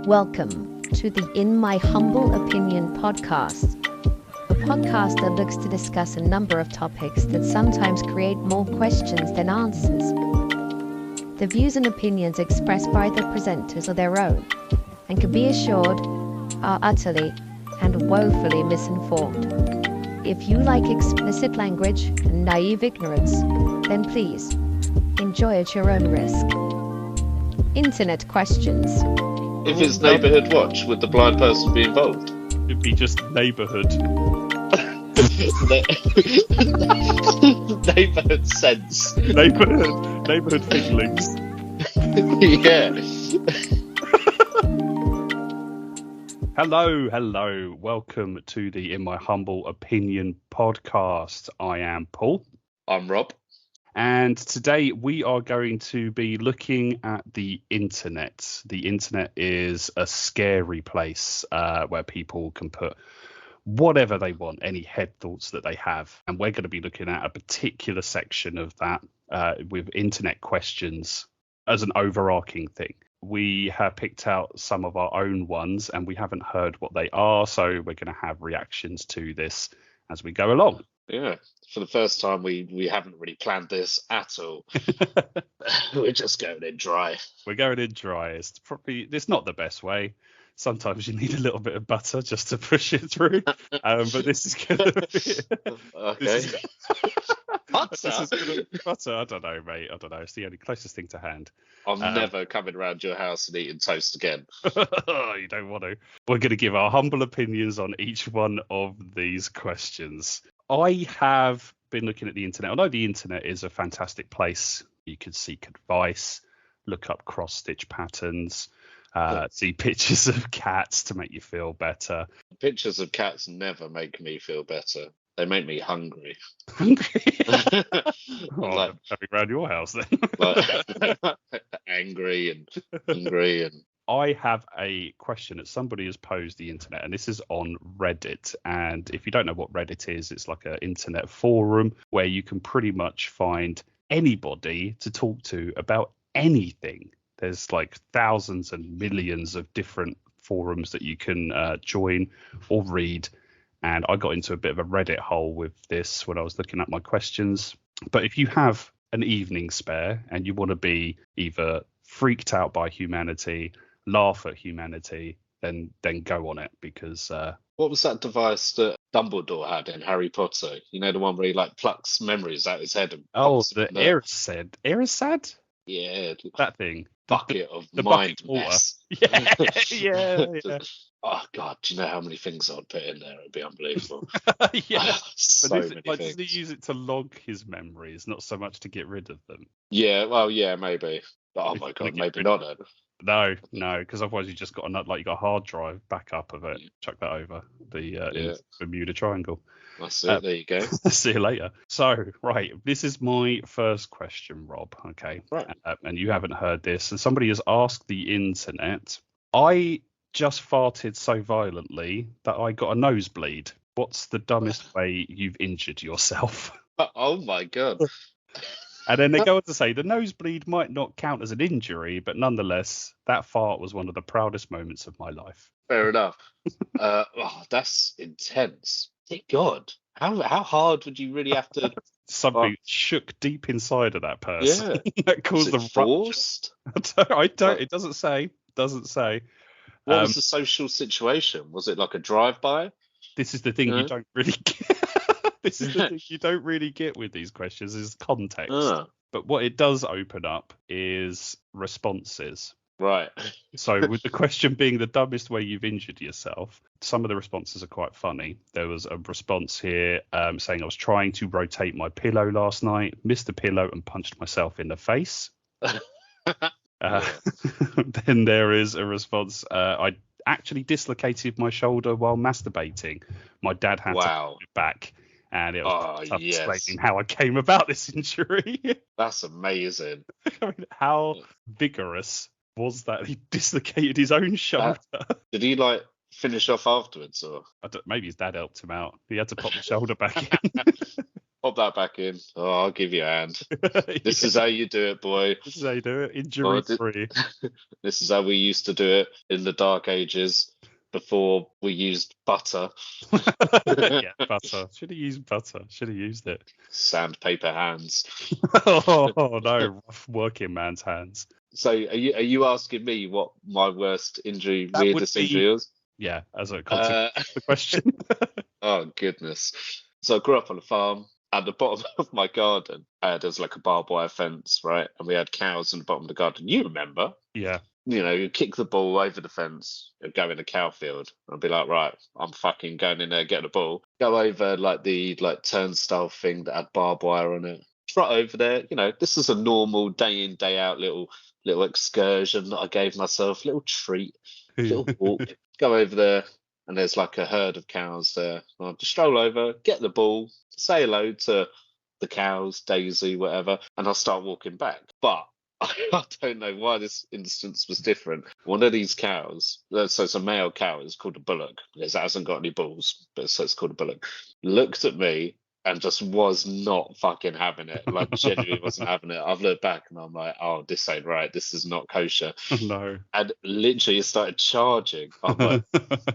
Welcome to the In My Humble Opinion podcast, a podcast that looks to discuss a number of topics that sometimes create more questions than answers. The views and opinions expressed by the presenters are their own, and can be assured are utterly and woefully misinformed. If you like explicit language and naive ignorance, then please enjoy at your own risk. Internet questions. If it's Neighbourhood Watch, would the blind person be involved? It'd be just Neighbourhood. Neighbourhood sense. Neighbourhood feelings. Yeah. Hello. Welcome to the In My Humble Opinion podcast. I am Paul. I'm Rob. And today we are going to be looking at the internet. The internet is a scary place where people can put whatever they want, any head thoughts that they have. And we're going to be looking at a particular section of that with internet questions as an overarching thing. We have picked out some of our own ones and we haven't heard what they are. So we're going to have reactions to this as we go along. Yeah, for the first time, we haven't really planned this at all. We're just going in dry. We're going in dry. It's not the best way. Sometimes you need a little bit of butter just to push it through. But this is going to be... Okay. Butter? I don't know, mate. I don't know. It's the only closest thing to hand. I'm never coming around your house and eating toast again. You don't want to. We're going to give our humble opinions on each one of these questions. I have been looking at the internet. I know the internet is a fantastic place. You can seek advice, look up cross-stitch patterns, see pictures of cats to make you feel better. Pictures of cats never make me feel better. They make me hungry. Hungry? Like, coming around your house then. Angry and hungry and... I have a question that somebody has posed the internet, and this is on Reddit. And if you don't know what Reddit is, it's like an internet forum where you can pretty much find anybody to talk to about anything. There's like thousands and millions of different forums that you can join or read. And I got into a bit of a Reddit hole with this when I was looking at my questions. But if you have an evening spare and you want to be either freaked out by humanity, laugh at humanity, then go on it, because what was that device that Dumbledore had in Harry Potter? You know, the one where he like plucks memories out his head and the Erisad? Yeah, that thing. Bucket of the mind bucket water. mess. Yeah. Oh god, do you know how many things I'd put in there? It'd be unbelievable. Yeah. So many things. Doesn't he use it to log his memories, not so much to get rid of them? Yeah, well, yeah, maybe. But oh my god, maybe not then. No, because otherwise you just got a hard drive backup of it. Chuck that over the Bermuda Triangle. That's it. There you go. See you later. So, right, this is my first question, Rob. Okay, right. And you haven't heard this, and somebody has asked the internet. I just farted so violently that I got a nosebleed. What's the dumbest way you've injured yourself? Oh my god. And then they go on to say the nosebleed might not count as an injury, but nonetheless, that fart was one of the proudest moments of my life. Fair enough. That's intense. Thank God. How hard would you really have to? Something shook deep inside of that person. Yeah. That caused the forced? I don't. It doesn't say. What was the social situation? Was it like a drive-by? This is the thing you don't really get. This is the thing you don't really get with these questions is context. But what it does open up is responses. Right. So with the question being the dumbest way you've injured yourself, some of the responses are quite funny. There was a response here saying I was trying to rotate my pillow last night, missed the pillow and punched myself in the face. Then there is a response. I actually dislocated my shoulder while masturbating. My dad had to put it back. And it was tough explaining how I came about this injury. That's amazing. I mean, how vigorous was that? He dislocated his own shoulder. Did he finish off afterwards, or maybe his dad helped him out? He had to pop the shoulder back in. pop that back in. Oh, I'll give you a hand. This Yeah, is how you do it, boy. this is how you do it. Or Injury free. this is how we used to do it in the dark ages before we used butter. Yeah, butter. Should have used butter. Should have used it. Sandpaper hands. Oh no, rough working man's hands. So are you asking me what my worst injury, That would weirdest be injury is? Yeah, as a consequence Uh, of the question. oh goodness. So I grew up on a farm. At the bottom of my garden, there's like a barbed wire fence, right? And we had cows in the bottom of the garden. You remember? Yeah. You kick the ball over the fence, and go in the cow field. I'd be like, right, I'm fucking going in there, get the ball. Go over like the turnstile thing that had barbed wire on it. Trot over there. This is a normal day in, day out little excursion that I gave myself, little treat, little walk. Go over there, and there's like a herd of cows there. I'll just stroll over, get the ball, say hello to the cows, Daisy, whatever, and I'll start walking back. But I don't know why this instance was different. One of these cows, so it's a male cow, it's called a bullock because it hasn't got any balls, but so it's called a bullock, looked at me and just was not fucking having it. Like, genuinely wasn't having it. I've looked back and I'm like, oh, this ain't right. This is not kosher. No. And literally started charging. I'm like,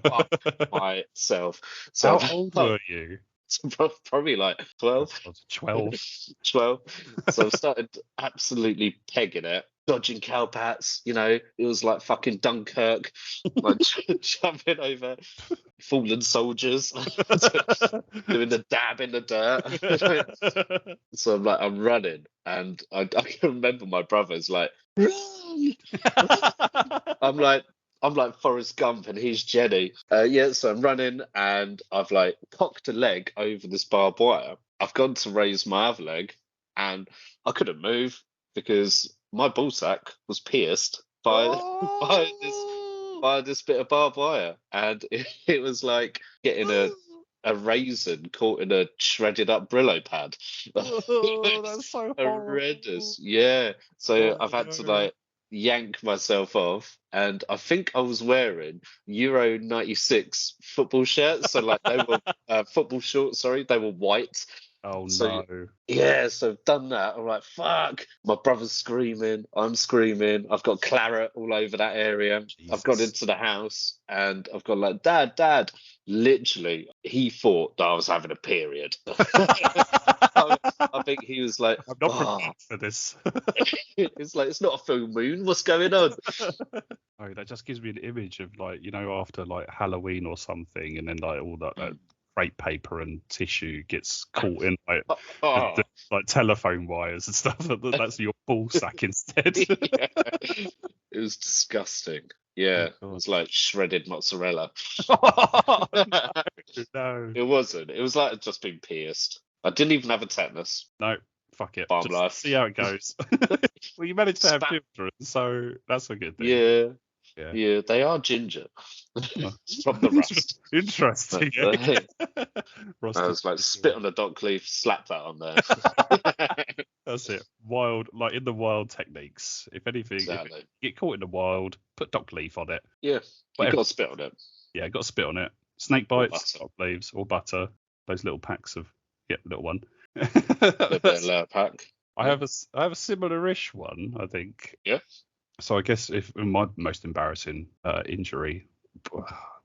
fuck myself. So How old were you? probably like 12. 12. 12. So I started absolutely pegging it, dodging cowpats. It was like fucking Dunkirk, like jumping over fallen soldiers, doing the dab in the dirt. So I'm running, and I can remember my brother's like, run! I'm like Forrest Gump and he's Jenny. So I'm running and I've like cocked a leg over this barbed wire. I've gone to raise my other leg and I couldn't move because my ballsack was pierced by this bit of barbed wire, and it was like getting a raisin caught in a shredded up Brillo pad. Oh, that's so Horrendous. horrible. Yeah. So Oh, I've had to no. like yank myself off, and I think I was wearing Euro 96 football shirts, so like they were football shorts, sorry, they were white. Oh So no. yeah, so I've done that. I'm like, fuck. My brother's screaming, I'm screaming, I've got claret all over that area. I've got Jesus. into the house and I've got like, dad. Literally, he thought that I was having a period. I think he was like, I'm not oh. prepared for this. It's like, it's not a full moon. What's going on? Oh, that just gives me an image of like, after like Halloween or something, and then like all that crepe paper and tissue gets caught in like like telephone wires and stuff. That's your ball sack instead. Yeah. It was disgusting. Yeah, Oh, it was like shredded mozzarella. oh, no. It wasn't. It was like I'd just been pierced. I didn't even have a tetanus. No, fuck it. Farm Just life. see how it goes. Well, you managed to have Spat. children, so that's a good thing. Yeah, they are ginger. Oh. From the rust. Interesting. I Rusted was like, ginger. spit on the dock leaf, slap that on there. That's it. Wild, like in the wild techniques. If anything, Exactly. if you get caught in the wild, put dock leaf on it. Yeah, you Whatever. got to spit on it. Yeah, got to spit on it. Snake bites, butter. dock leaves, or butter. Those little packs of little one. The little pack. I have a similar-ish one, I think. Yeah. So I guess if my most embarrassing injury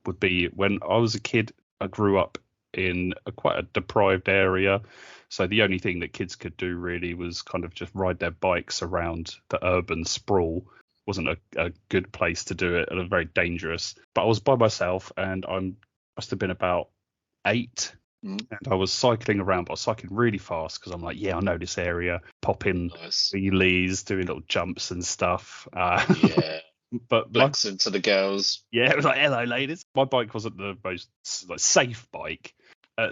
would be when I was a kid. I grew up in quite a deprived area, so the only thing that kids could do really was kind of just ride their bikes around the urban sprawl. Wasn't a good place to do it, and very dangerous. But I was by myself, and must have been about 8. And I was cycling around, but I was cycling really fast because I'm like, yeah, I know this area, popping wheelies, doing little jumps and stuff. Yeah. But Flexing to the girls. Yeah, it was like, hello, ladies. My bike wasn't the most like safe bike.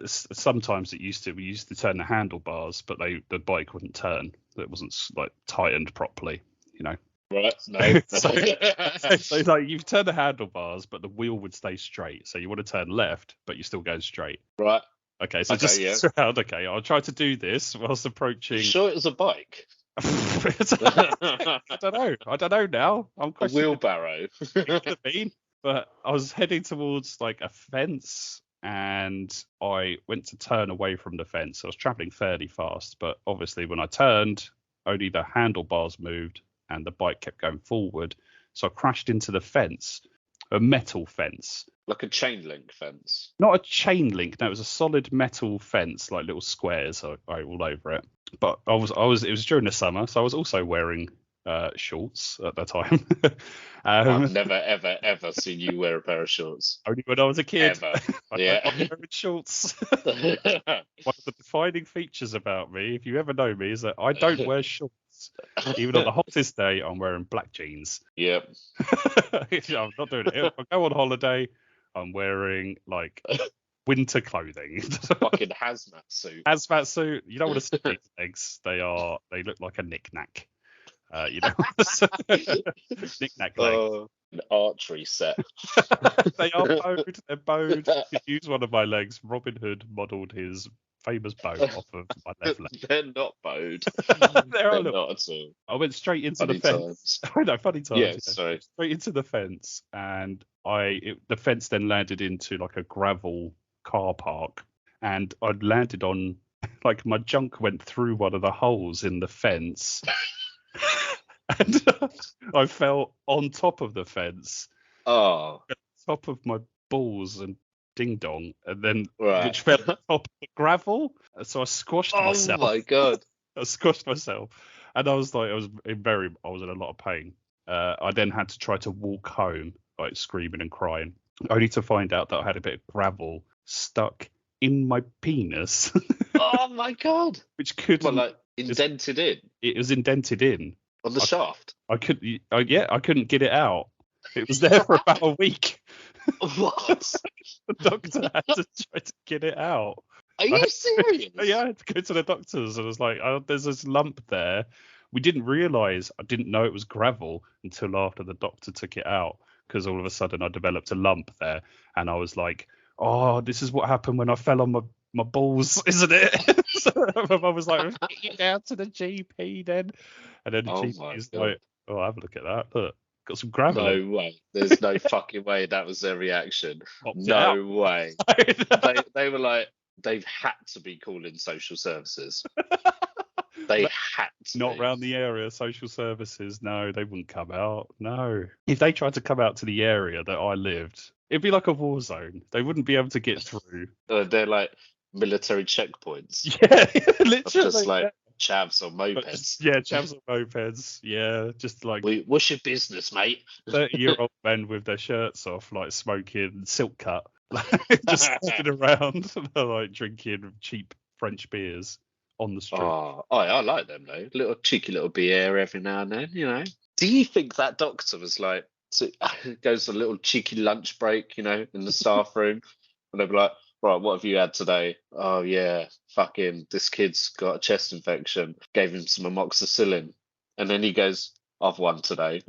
Sometimes we used to turn the handlebars, but the bike wouldn't turn. It wasn't like tightened properly, Right. No. so like you've turned the handlebars, but the wheel would stay straight. So you want to turn left, but you're still going straight. Right. Okay, so just around. Okay, I'll try to do this whilst approaching. You sure it was a bike? I don't know now. I'm A questioning. wheelbarrow. It could have been, but I was heading towards like a fence and I went to turn away from the fence. I was traveling fairly fast, but obviously when I turned, only the handlebars moved and the bike kept going forward. So I crashed into the fence, a metal fence. Like a chain link fence. Not a chain link, no, it was a solid metal fence, like little squares all over it. But it was during the summer, so I was also wearing shorts at that time. I've never, ever, ever seen you wear a pair of shorts. Only when I was a kid. Ever. I Yeah. don't like wearing shorts. One of the defining features about me, if you ever know me, is that I don't wear shorts. Even on the hottest day, I'm wearing black jeans. Yep. I'm not doing it. If I go on holiday, I'm wearing like winter clothing. Fucking hazmat suit. Hazmat suit. You don't want to see these legs. They look like a knick-knack. Knick-knack legs. An archery set. They are bowed. They're bowed. You could use one of my legs. Robin Hood modelled his famous bow off of my left leg. They're not bowed. They're not at all. I went straight into Funny the fence. I know, funny times. Yeah, sorry. Straight into the fence, and the fence then landed into like a gravel car park, and I'd landed on, like, my junk went through one of the holes in the fence. And I fell on top of the fence. Oh. On top of my balls and ding dong, and then which Right. fell on top of the gravel. So I squashed myself. Oh my god. I squashed myself, and I was in a lot of pain. I then had to try to walk home, like screaming and crying, only to find out that I had a bit of gravel stuck in my penis. Oh my god. Which could like indented in. It was indented in On the shaft. I couldn't get it out. It was there for about a week. What? The doctor had to try to get it out. Are you serious? Yeah, I had to go to the doctors, and I was like, there's this lump there. We didn't realise, I didn't know it was gravel until after the doctor took it out, because all of a sudden I developed a lump there, and I was like, oh, this is what happened when I fell on my balls, isn't it? So my mum was like, get you down to the GP then. And then the GP is like, oh, have a look at that. Look, got some gravel. No way. There's no fucking way that was their reaction. No way. They were like, they've had to be calling social services. They had to. Not round the area, social services. No, they wouldn't come out. No. If they tried to come out to the area that I lived, it'd be like a war zone. They wouldn't be able to get through. They're like military checkpoints. Yeah, literally. Just like chavs on mopeds. Yeah, chavs on mopeds. Yeah, just like. What's your business, mate? 30-year-old men with their shirts off, like smoking silk cut, just walking around, like drinking cheap French beers on the street. Oh, I like them though. Little cheeky little beer every now and then, you know. Do you think that doctor was like, goes a little cheeky lunch break, you know, in the staff room, and they'd be like, right, what have you had today? Oh yeah, fucking this kid's got a chest infection. Gave him some amoxicillin, and then he goes, I've won today.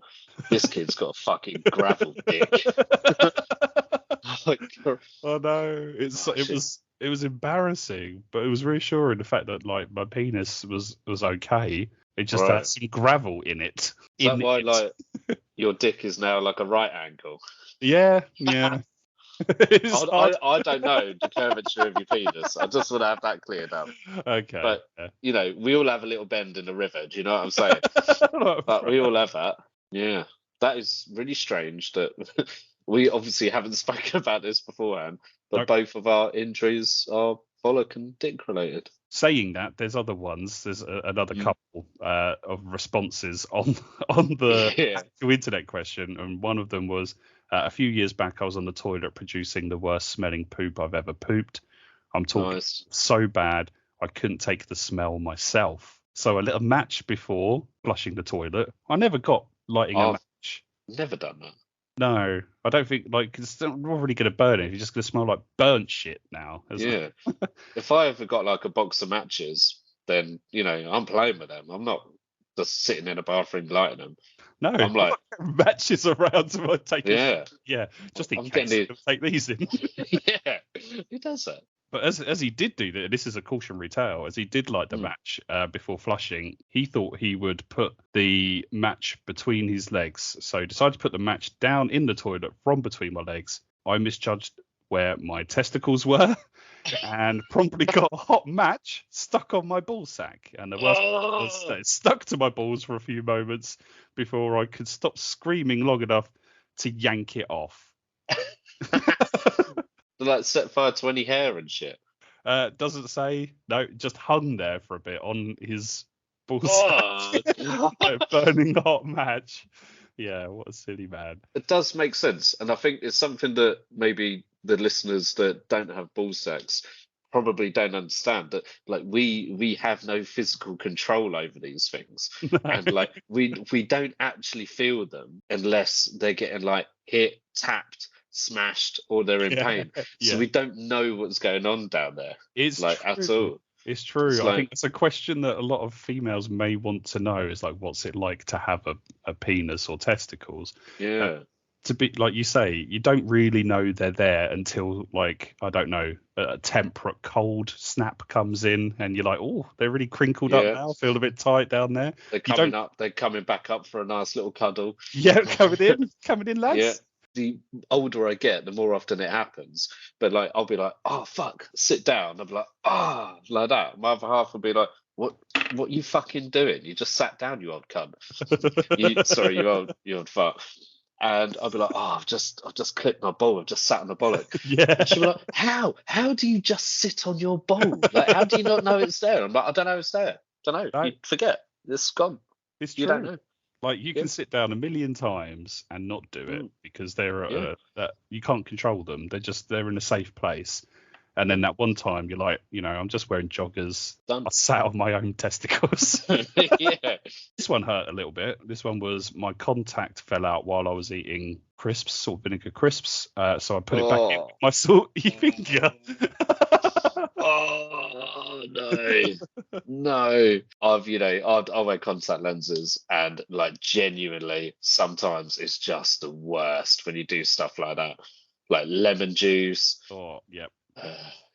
This kid's got a fucking gravel dick. Oh no, it was embarrassing, but it was reassuring, the fact that like my penis was okay. It just had some gravel in it. Is that why like your dick is now like a right angle? Yeah. I don't know the curvature of your penis. I just want to have that cleared up. Okay. But you know, we all have a little bend in the river. Do you know what I'm saying? But we all have that. Yeah, that is really strange that we obviously haven't spoken about this beforehand, but both of our injuries are bollock and dick related. Saying that, there's other ones. There's another couple of responses on the actual internet question, and one of them was, a few years back, I was on the toilet producing the worst smelling poop I've ever pooped. I'm talking so bad, I couldn't take the smell myself. So a little match before flushing the toilet. I never got lighting a match. Never done that. No, I don't think, like, it's not really going to burn it. You're just going to smell like burnt shit now. Yeah. If I ever got like a box of matches, then, you know, I'm playing with them. I'm not just sitting in a bathroom lighting them. No, I'm like matches around to take. Yeah, just in case he'll take these in. Yeah, he does that. But as he did do that, this is a cautionary tale. As he did light the match before flushing, he thought he would put the match between his legs. So he decided to put the match down in the toilet from between my legs. I misjudged where my testicles were, and promptly got a hot match stuck on my ball sack. And the worst part was that it stuck to my balls for a few moments before I could stop screaming long enough to yank it off. Like set fire to any hair and shit. Doesn't say. No, just hung there for a bit on his ball Oh, sack. God. A burning hot match. Yeah, what a silly man. It does make sense, and I think it's something that maybe the listeners that don't have ball sacks probably don't understand, that like we have no physical control over these things, and like we don't actually feel them unless they're getting like hit, tapped, smashed, or they're in pain. So we don't know what's going on down there. It's like true. at all. It's true. It's I like, think it's a question that a lot of females may want to know, is like, what's it like to have a penis or testicles? yeah. To be like you say, you don't really know they're there until, like, I don't know, a temperate cold snap comes in and you're like, oh, they're really crinkled up now, feel a bit tight down there. They're coming back up for a nice little cuddle. Yeah, coming in, lads. Yeah. The older I get, the more often it happens. But like, I'll be like, oh fuck, sit down. I'll be like, like that. My other half will be like, what you fucking doing? You just sat down, you old cunt. You old fuck. And I'll be like, I've just clipped my ball. I've just sat on the bollock. Yeah. And she'll be like, how do you just sit on your ball? Like, how do you not know it's there? I'm like, I don't know it's there. Don't know. No. You forget. It's gone. It's You true. don't know. Like, you can sit down a million times and not do it because they're you can't control them. They're in a safe place. And then that one time you're like, I'm just wearing joggers. Done. I sat on my own testicles. Yeah. This one hurt a little bit. This one was my contact fell out while I was eating crisps, salt vinegar crisps. So I put it back in with my salty finger. Oh no. I wear contact lenses, and like genuinely sometimes it's just the worst when you do stuff like that. Like lemon juice. Oh, yep.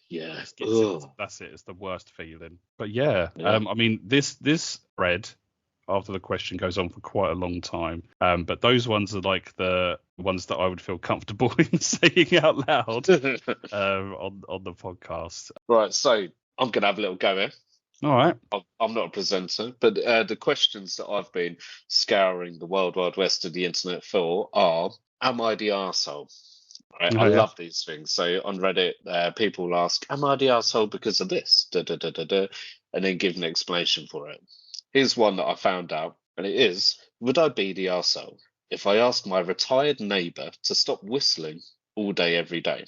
Yeah. That's it. It's the worst feeling. But yeah. I mean, this thread after the question goes on for quite a long time. But those ones are like the ones that I would feel comfortable in saying out loud on the podcast. Right. So I'm gonna have a little go here. All right. I'm not a presenter, but the questions that I've been scouring the wild west of the internet for are: am I the arsehole? Right? I love these things. So on Reddit, people will ask, am I the arsehole because of this? And then give an explanation for it. Here's one that I found out, and it is: would I be the arsehole if I asked my retired neighbour to stop whistling all day, every day?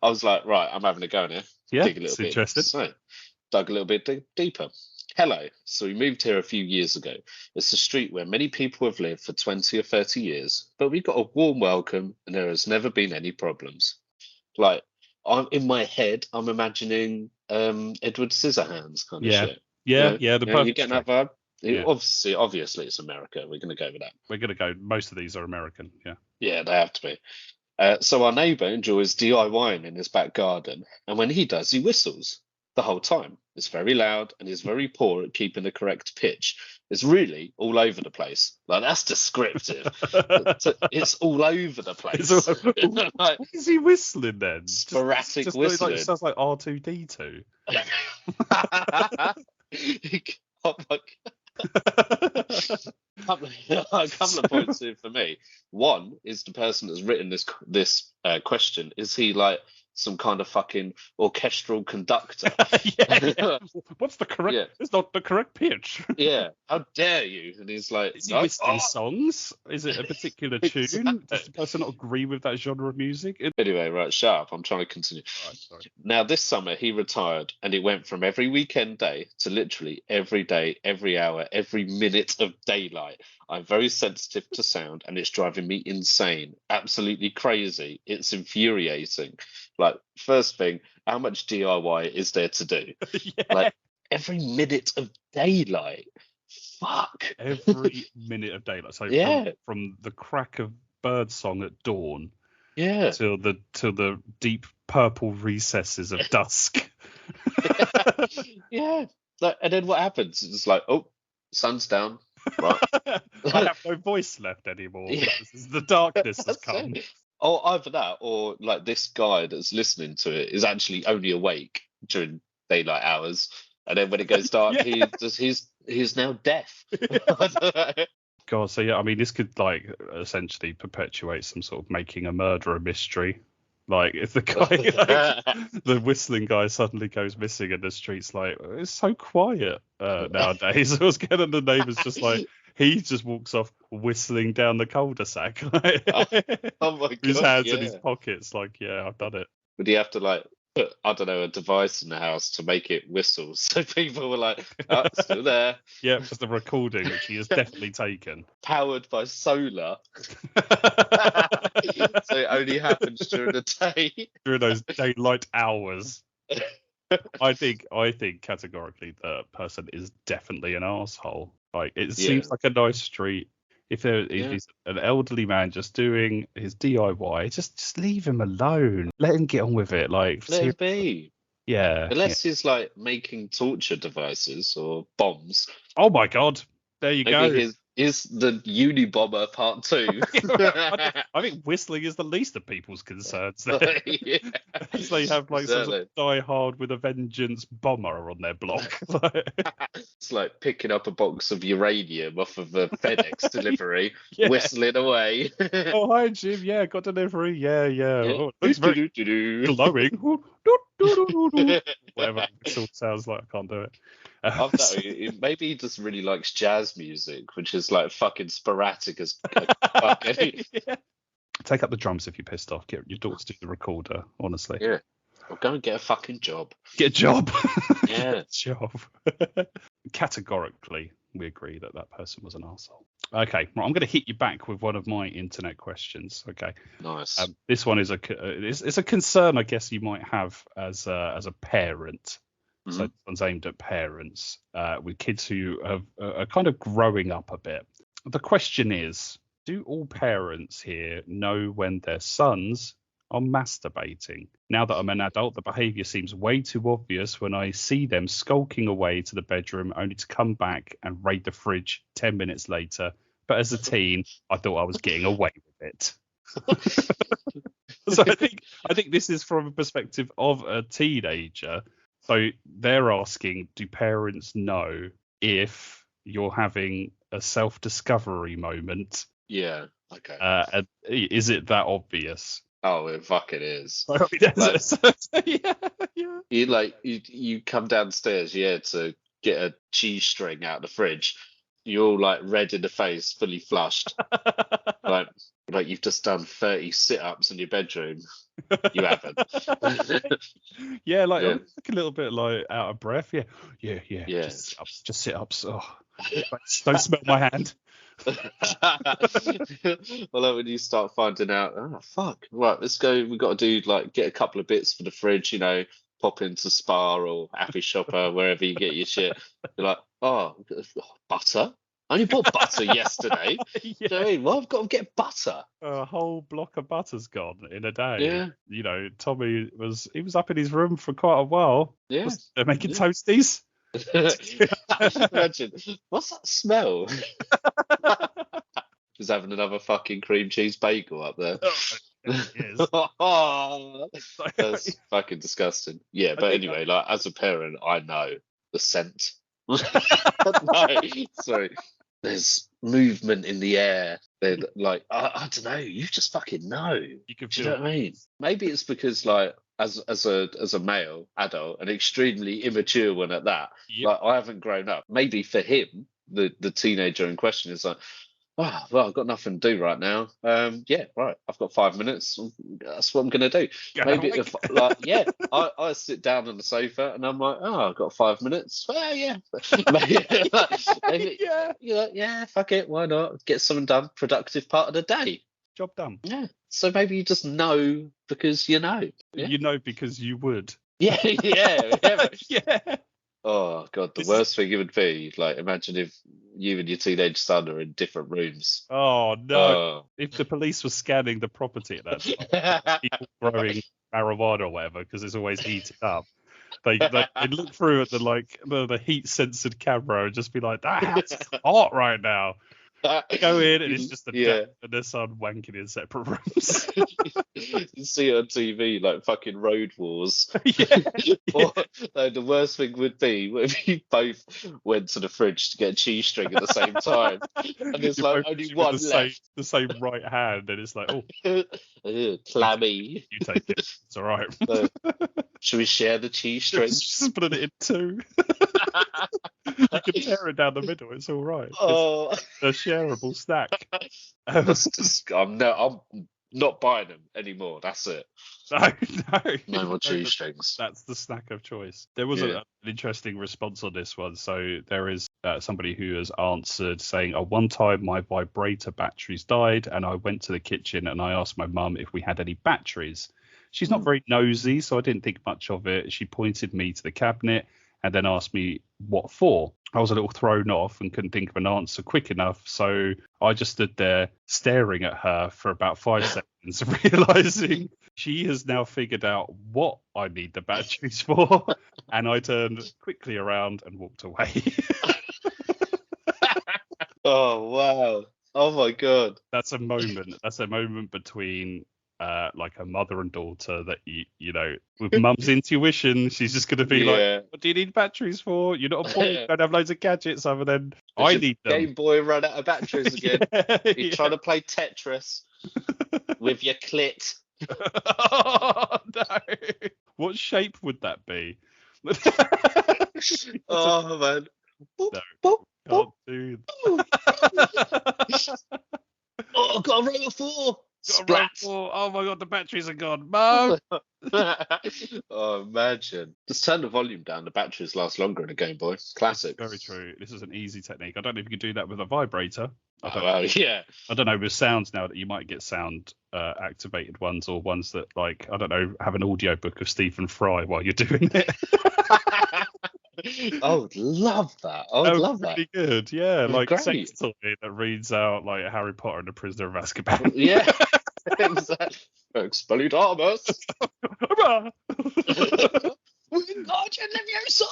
I was like, right, I'm having a go here. Yeah, dig a little bit. interesting. So, dug a little bit deeper. Hello. So we moved here a few years ago. It's a street where many people have lived for 20 or 30 years, but we got a warm welcome and there has never been any problems. Like, in my head, I'm imagining Edward Scissorhands kind of shit. Yeah, the perfect. You getting that vibe? Yeah. Obviously, it's America. We're going to go with that. We're going to go. Most of these are American. Yeah. Yeah, they have to be. So our neighbour enjoys DIYing in his back garden, and when he does, he whistles the whole time. It's very loud and he's very poor at keeping the correct pitch. It's really all over the place. Like, that's descriptive. It's all over the place. Like, what is he whistling then? Sporadic just whistling. It sounds like R2D2. Oh my God. A couple of points here for me. One is the person that's written this question. Is he like some kind of fucking orchestral conductor? Yeah. What's the correct? Yeah. It's not the correct pitch. Yeah. How dare you? And he's like, is he whistling songs? Is it a particular tune? Exactly. Does the person not agree with that genre of music? Anyway, right, shut up. I'm trying to continue. Right, sorry. Now, this summer he retired, and it went from every weekend day to literally every day, every hour, every minute of daylight. I'm very sensitive to sound, and it's driving me insane. Absolutely crazy. It's infuriating. Like, first thing, how much DIY is there to do? Yeah. Like, every minute of daylight. Fuck. Every minute of daylight. So Yeah. from the crack of birdsong at dawn, Yeah. till the deep purple recesses of dusk. Yeah. Like, and then what happens? It's like, oh, sun's down. Right. I have no voice left anymore. Yeah. The darkness has That's come. it. or either that, or like this guy that's listening to it is actually only awake during daylight hours, and then when it goes dark, Yeah. he's now deaf. I don't know. God, so yeah, I mean, this could like essentially perpetuate some sort of making a murderer mystery. Like if the guy, like, the whistling guy suddenly goes missing in the streets, like it's so quiet nowadays. I was getting the neighbours just like he just walks off whistling down the cul-de-sac, Oh my his god, hands in his yeah. pockets, like I've done it. Would he have to like put, I don't know, a device in the house to make it whistle so people were like, oh, it's still there, Yeah, it's the recording which he has definitely taken. powered by solar. So it only happens during the day. During those daylight hours. I think categorically the person is definitely an asshole. Like it seems like a nice street. If he's an elderly man just doing his DIY, just leave him alone. Let him get on with it. Like Let it be. Yeah. Unless he's like making torture devices or bombs. Oh my god. There you go. Maybe is the Unibomber Part 2. I think whistling is the least of people's concerns there. Yeah, As they have like some sort certainly. of Die Hard with a Vengeance bomber on their block. It's like picking up a box of uranium off of a FedEx delivery, Yeah. whistling away. Oh, hi, Jim. Yeah, got delivery. Yeah. Yeah. Oh, looks very Do-do-do-do-do. glowing. Whatever it still sounds like, I can't do it. I don't know, maybe he just really likes jazz music, which is like fucking sporadic as fuck. Yeah. Take up the drums if you're pissed off. Get your daughter to do the recorder, honestly. Yeah. Or go and get a fucking job. Get a job. Yeah. Get a job. Categorically, we agree that person was an arsehole. Okay, well, I'm going to hit you back with one of my internet questions. Okay. Nice. This one is it's a concern I guess you might have as a parent. So this one's aimed at parents with kids who are kind of growing up a bit. The question is, do all parents here know when their sons are masturbating? Now that I'm an adult, the behaviour seems way too obvious when I see them skulking away to the bedroom only to come back and raid the fridge 10 minutes later. But as a teen, I thought I was getting away with it. So I think this is from a perspective of a teenager. So they're asking, do parents know if you're having a self-discovery moment? Yeah. Okay. And is it that obvious? Oh, it fucking is. Yeah. You come downstairs, to get a cheese string out of the fridge. You're all like red in the face, fully flushed. like you've just done 30 sit-ups in your bedroom. You haven't. Yeah, like I'm like a little bit like out of breath. Yeah. Yeah. Just sit-ups. Oh, don't smell my hand. Well, when you start finding out, oh fuck, right, let's go. We've got to do like get a couple of bits for the fridge, pop into Spar or Happy Shopper, wherever you get your shit. You're like, oh, butter. I only bought butter yesterday. Yeah. Do you know what I mean? Well, I've got to get butter. A whole block of butter's gone in a day. Yeah. Tommy was up in his room for quite a while. Yeah. They're making toasties. Imagine, what's that smell? Just having another fucking cream cheese bagel up there. That's fucking disgusting. Yeah, but anyway, like as a parent, I know the scent. No, sorry. There's movement in the air. They're like, I don't know. You just fucking know. You can Do you know what I mean? Maybe it's because like as a male adult, an extremely immature one at that. Yep. Like I haven't grown up. Maybe for him, the teenager in question is like, oh, well, I've got nothing to do right now. Yeah, right. I've got 5 minutes. That's what I'm gonna do. Maybe if I sit down on the sofa and I'm like, oh, I've got 5 minutes. Well, yeah. maybe yeah, fuck it. Why not? Get something done. Productive part of the day. Job done. Yeah. So maybe you just know because you know. Yeah? You know because you would. Yeah. Yeah. Oh god, the worst thing it would be, like, imagine if you and your teenage son are in different rooms. Oh no! If the police were scanning the property at that time, people growing marijuana or whatever, because it's always heated up, they'd look through at the heat censored camera and just be like, "That house is hot right now." Go in and it's just the Yeah. dad and the son wanking in separate rooms. You see it on TV, like fucking Road Wars. Yeah. Or like, the worst thing would be if you both went to the fridge to get a cheese string at the same time, and there's You're like both only pushing with one left. the same right hand, and it's like, oh, Ugh, clammy. you take it. It's all right. Should we share the cheese string? Just put it in two. You can tear it down the middle. It's all right. Oh, It's a shareable snack. I'm not buying them anymore. That's it. No more cheese strings. That's the snack of choice. There was an interesting response on this one. So there is somebody who has answered saying, one time my vibrator batteries died and I went to the kitchen and I asked my mum if we had any batteries. She's not very nosy, so I didn't think much of it. She pointed me to the cabinet and then asked me what for. I was a little thrown off and couldn't think of an answer quick enough, so I just stood there staring at her for about 5 seconds, realizing she has now figured out what I need the batteries for, and I turned quickly around and walked away. Oh, wow. Oh, my God. That's a moment. That's a moment between like a mother and daughter that you know, with mum's intuition, she's just going to be like, what do you need batteries for? You're not a boy, you don't have loads of gadgets other than I need them. Game Boy run out of batteries again. You're trying to play Tetris with your clit. Oh, no. What shape would that be? Oh, man. Boop, No, boop, can't boop. do Oh, got a row of 4. Splat. Oh my God, the batteries are gone. Mum. Oh, imagine. Just turn the volume down. The batteries last longer in a Game Boy. Classic. Very true. This is an easy technique. I don't know if you could do that with a vibrator. Yeah. I don't know with sounds now that you might get sound activated ones or ones that, like, I don't know, have an audio book of Stephen Fry while you're doing it. I would love that. I would love that. Really good, yeah. Like great. sex toy that reads out like Harry Potter and the Prisoner of Azkaban. Yeah, exactly. Expelliarmus. Wingardium Leviosa.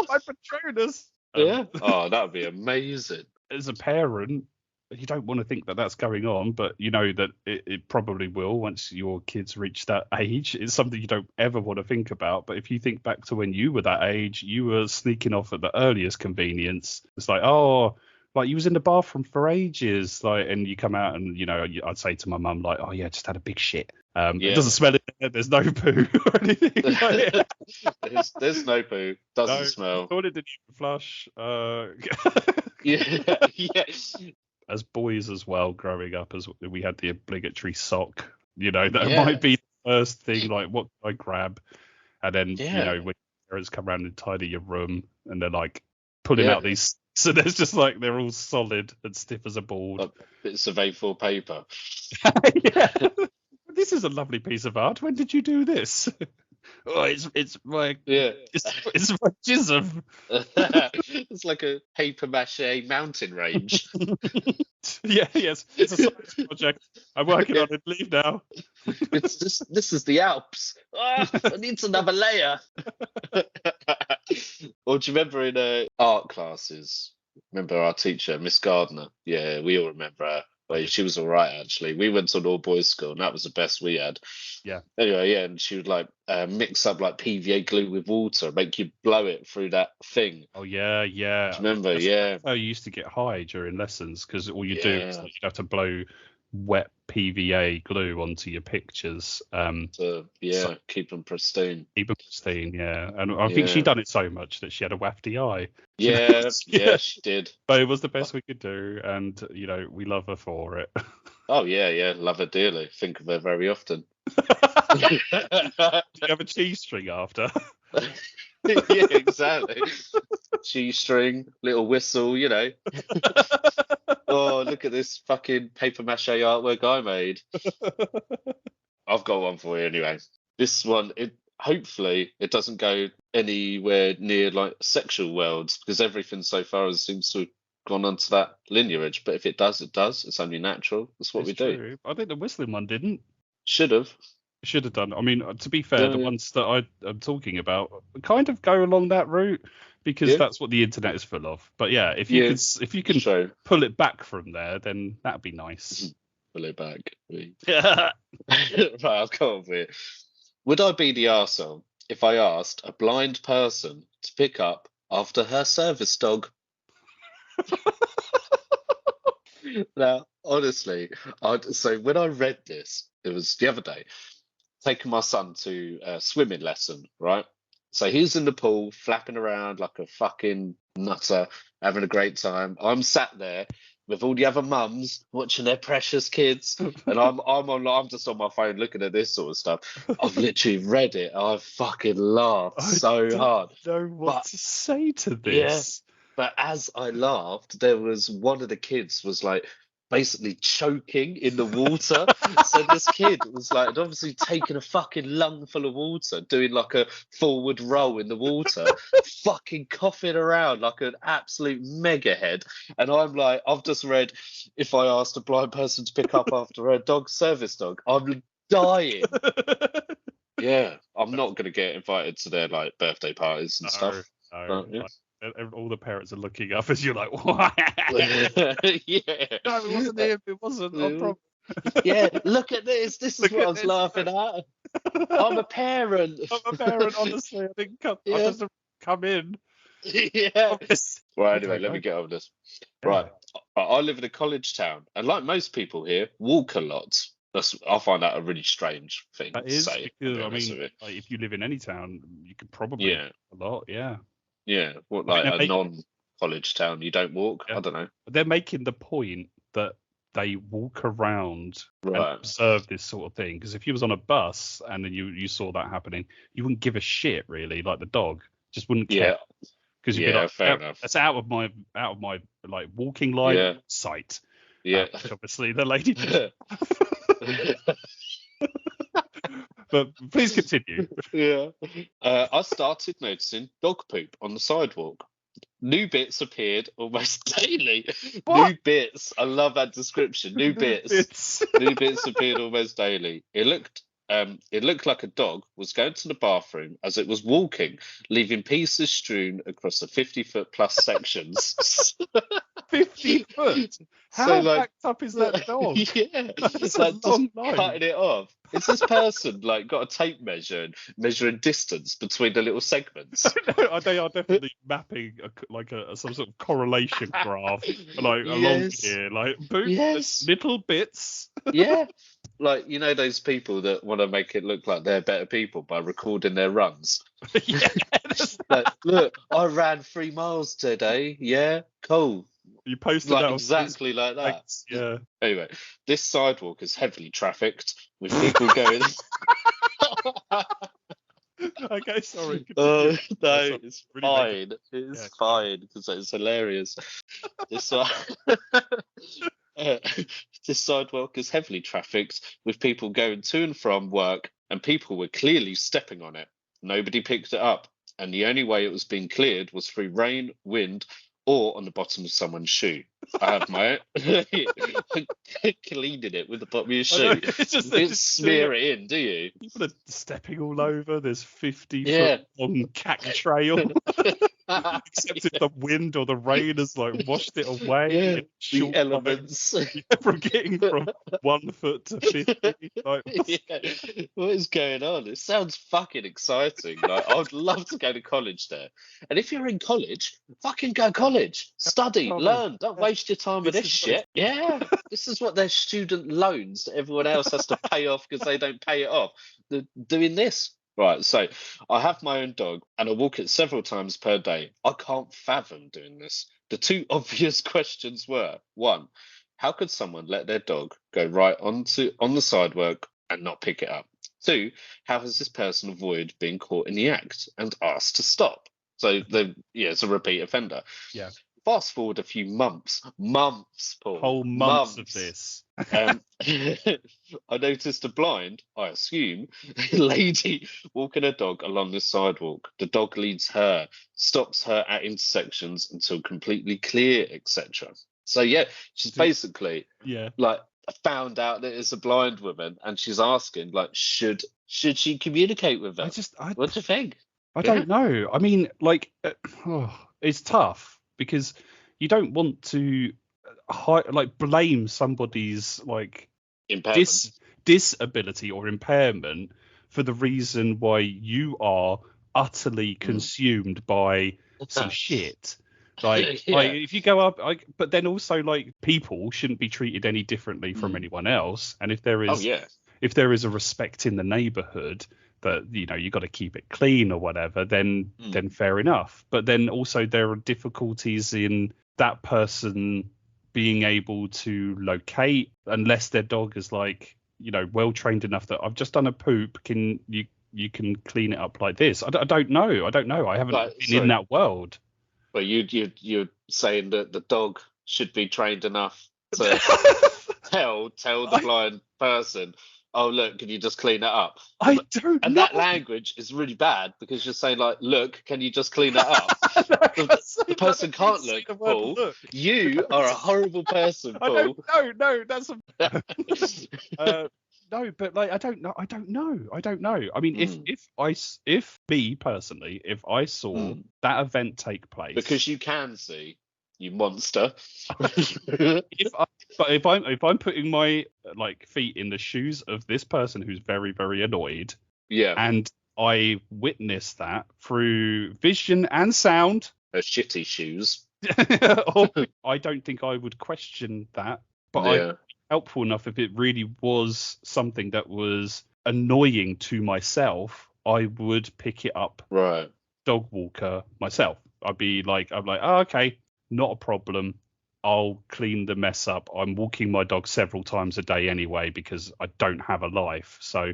My Patronus. Yeah. Oh, that would be amazing. As a parent, you don't want to think that that's going on, but you know that it probably will once your kids reach that age. It's something you don't ever want to think about. But if you think back to when you were that age, you were sneaking off at the earliest convenience. It's like, oh, like you was in the bathroom for ages, like, and you come out and, you know, I'd say to my mum, like, oh yeah, just had a big shit. It doesn't smell it. There's no poo or anything. Like, there's no poo. Doesn't smell. I thought it didn't even flush. Yeah. As boys as well, growing up, as we had the obligatory sock, you know, that might be the first thing, like, what can I grab? And then, you know, when parents come around and tidy your room and they're like pulling out these, so there's just like, they're all solid and stiff as a board. Bits of A4 paper. Yeah. This is a lovely piece of art. When did you do this? Oh, it's my it's my jism. It's like a paper mache mountain range. Yes, it's a science project. I'm working on it. Leave now. This is the Alps. I need another layer. Or do you remember in art classes? Remember our teacher, Miss Gardner? Yeah, we all remember her. Well, she was all right, actually. We went to an all-boys school, and that was the best we had. Yeah. Anyway, yeah, and she would, like, mix up, like, PVA glue with water, make you blow it through that thing. Oh, yeah. Do you remember? That's how you used to get high during lessons, because all you do is like, you'd have to blow wet PVA glue onto your pictures. Keep them pristine. Yeah. And I think she'd done it so much that she had a wafty eye. Yeah, she did. But it was the best we could do, and, you know, we love her for it. Oh, yeah, love her dearly. Think of her very often. Do you have a cheese string after? Yeah, exactly. Cheese string, little whistle, you know. Oh, look at this fucking paper mache artwork I made. I've got one for you anyway. This one, hopefully it doesn't go anywhere near like sexual worlds, because everything so far seems to have gone onto that lineage. But if it does, it does. It's only natural. That's what we do. I think the whistling one didn't. Should have done. I mean, to be fair, the ones that I'm talking about kind of go along that route. because that's what the internet is full of. But yeah, if you can True. pull it back from there, then that'd be nice. Pull it back. Yeah. Right, I'll come up with it. Would I be the arsehole if I asked a blind person to pick up after her service dog? Now, honestly, so when I read this, it was the other day, taking my son to a swimming lesson, right? So he's in the pool, flapping around like a fucking nutter, having a great time. I'm sat there with all the other mums watching their precious kids, and I'm just on my phone looking at this sort of stuff. I've literally read it. I fucking laughed so hard. I don't know what to say to this. Yeah, but as I laughed, there was one of the kids was like basically choking in the water. So this kid was like had obviously taken a fucking lungful of water, doing like a forward roll in the water, fucking coughing around like an absolute mega head. And I'm like, I've just read, if I asked a blind person to pick up after a dog service dog, I'm dying. Yeah, I'm not gonna get invited to their like birthday parties and stuff. No, Yeah. all the parents are looking up as you're like, what? Yeah. No, it wasn't him. It wasn't. I promise. Yeah, look at this. This is what I was laughing at. I'm a parent. I'm a parent, honestly. I didn't come. I just come in. Yeah. Well, anyway, let me Okay. get over this. Right. I live in a college town, and like most people here, walk a lot. I find that a really strange thing That to is say. because, to be I honest mean, with like, if you live in any town, you could probably you. a lot. Yeah. Yeah. What, I mean, like a non-college town, you don't walk? Yeah. I don't know. They're making the point that they walk around and Right. observe this sort of thing. Because if you was on a bus and then you saw that happening, you wouldn't give a shit, really. Like the dog just wouldn't care. Yeah. Because you'd be like, fair enough. That's out of my like walking line Yeah. sight. Yeah. Which obviously the lady did. But please continue. Yeah. I started noticing dog poop on the sidewalk. New bits appeared almost daily. What? New bits. I love that description. New bits. New bits appeared almost daily. It looked like a dog was going to the bathroom as it was walking, leaving pieces strewn across the 50-foot plus sections. 50 foot. How So, like, backed up is that dog? Yeah, That's like a just long line. cutting it off. Is this person like got a tape measure and measuring distance between the little segments? No, they are definitely mapping some sort of correlation graph, like along here, like boop, little bits. Yeah, like those people that want to make it look like they're better people by recording their runs. Yeah, Like, look, I ran 3 miles today. Yeah, cool. You posted Like that on exactly Facebook. like that. Thanks. Yeah. Anyway, this sidewalk is heavily trafficked with people going. Okay, sorry. No, Sorry. it's Really fine. It's fine because it's hilarious. This this sidewalk is heavily trafficked with people going to and from work, and people were clearly stepping on it. Nobody picked it up, and the only way it was being cleared was through rain, wind, or on the bottom of someone's shoe. I have my cleaning it with the bottom of your shoe. You don't smear it in, do you? People are stepping all over. There's 50-foot long cack trail. Except if the wind or the rain has like washed it away. Yeah, the elements. From getting from 1 foot to 50. Like, what is going on? It sounds fucking exciting. Like, I would love to go to college there. And if you're in college, fucking go to college. Study, learn. Don't waste your time with this shit. Yeah, this is what their student loans that everyone else has to pay off because they don't pay it off. They're doing this. Right, so I have my own dog and I walk it several times per day. I can't fathom doing this. The two obvious questions were, 1, how could someone let their dog go right on the sidewalk and not pick it up? 2, how has this person avoided being caught in the act and asked to stop? So it's a repeat offender. Yeah. Fast forward a few months, Paul. Whole months of this. I noticed a blind, I assume, lady walking a dog along the sidewalk. The dog leads her, stops her at intersections until completely clear, etc. So yeah, she's basically like found out that it's a blind woman, and she's asking like, should she communicate with them? What do you think? I don't know. I mean, like, it's tough because you don't want to blame somebody's like Impairment. disability or impairment for the reason why you are utterly consumed by some shit. Like if you go up, but then also like people shouldn't be treated any differently from anyone else. And if there is, if there is a respect in the neighbourhood that you got to keep it clean or whatever, then fair enough. But then also there are difficulties in that person being able to locate unless their dog is like well trained enough that I've just done a poop. Can you can clean it up like this? I don't know. I haven't been in that world. But you're saying that the dog should be trained enough to tell the blind person, oh look, can you just clean it up? I don't and know. That language is really bad because you're saying like, look, can you just clean it up? The person can't look, Paul. Look. You are a horrible person, Paul. No, that's no, but like I don't know. I mean, if me personally, if I saw that event take place, because you can see, you monster. if I'm putting my like feet in the shoes of this person who's very, very annoyed, and I witness that through vision and sound, her shitty shoes. I don't think I would question that, but I'd be helpful enough if it really was something that was annoying to myself. I would pick it up, dog walker myself. I'd be like, oh, okay, not a problem. I'll clean the mess up. I'm walking my dog several times a day anyway because I don't have a life. So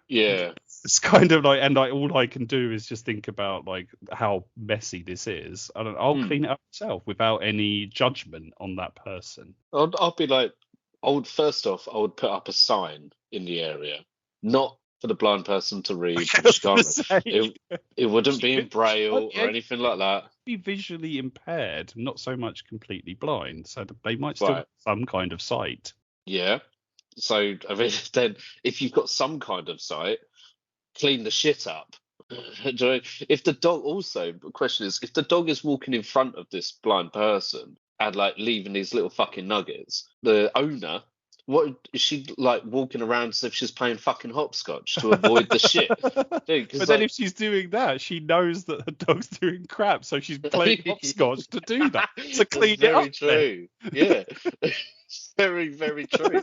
it's kind of like, and like all I can do is just think about like how messy this is. I'll clean it up myself without any judgment on that person. I'll be like, first off, I would put up a sign in the area, not for the blind person to read. It wouldn't be in Braille or anything like that. Be visually impaired, not so much completely blind, so they might still have some kind of sight. Yeah. So I mean, then if you've got some kind of sight, clean the shit up. If the dog also, the question is, if the dog is walking in front of this blind person and like leaving these little fucking nuggets, the owner, what is she like walking around as if she's playing fucking hopscotch to avoid the shit? Dude, but then if she's doing that, she knows that the dog's doing crap, so she's playing hopscotch to do that. To clean it up. Very true. Yeah. Very, very true.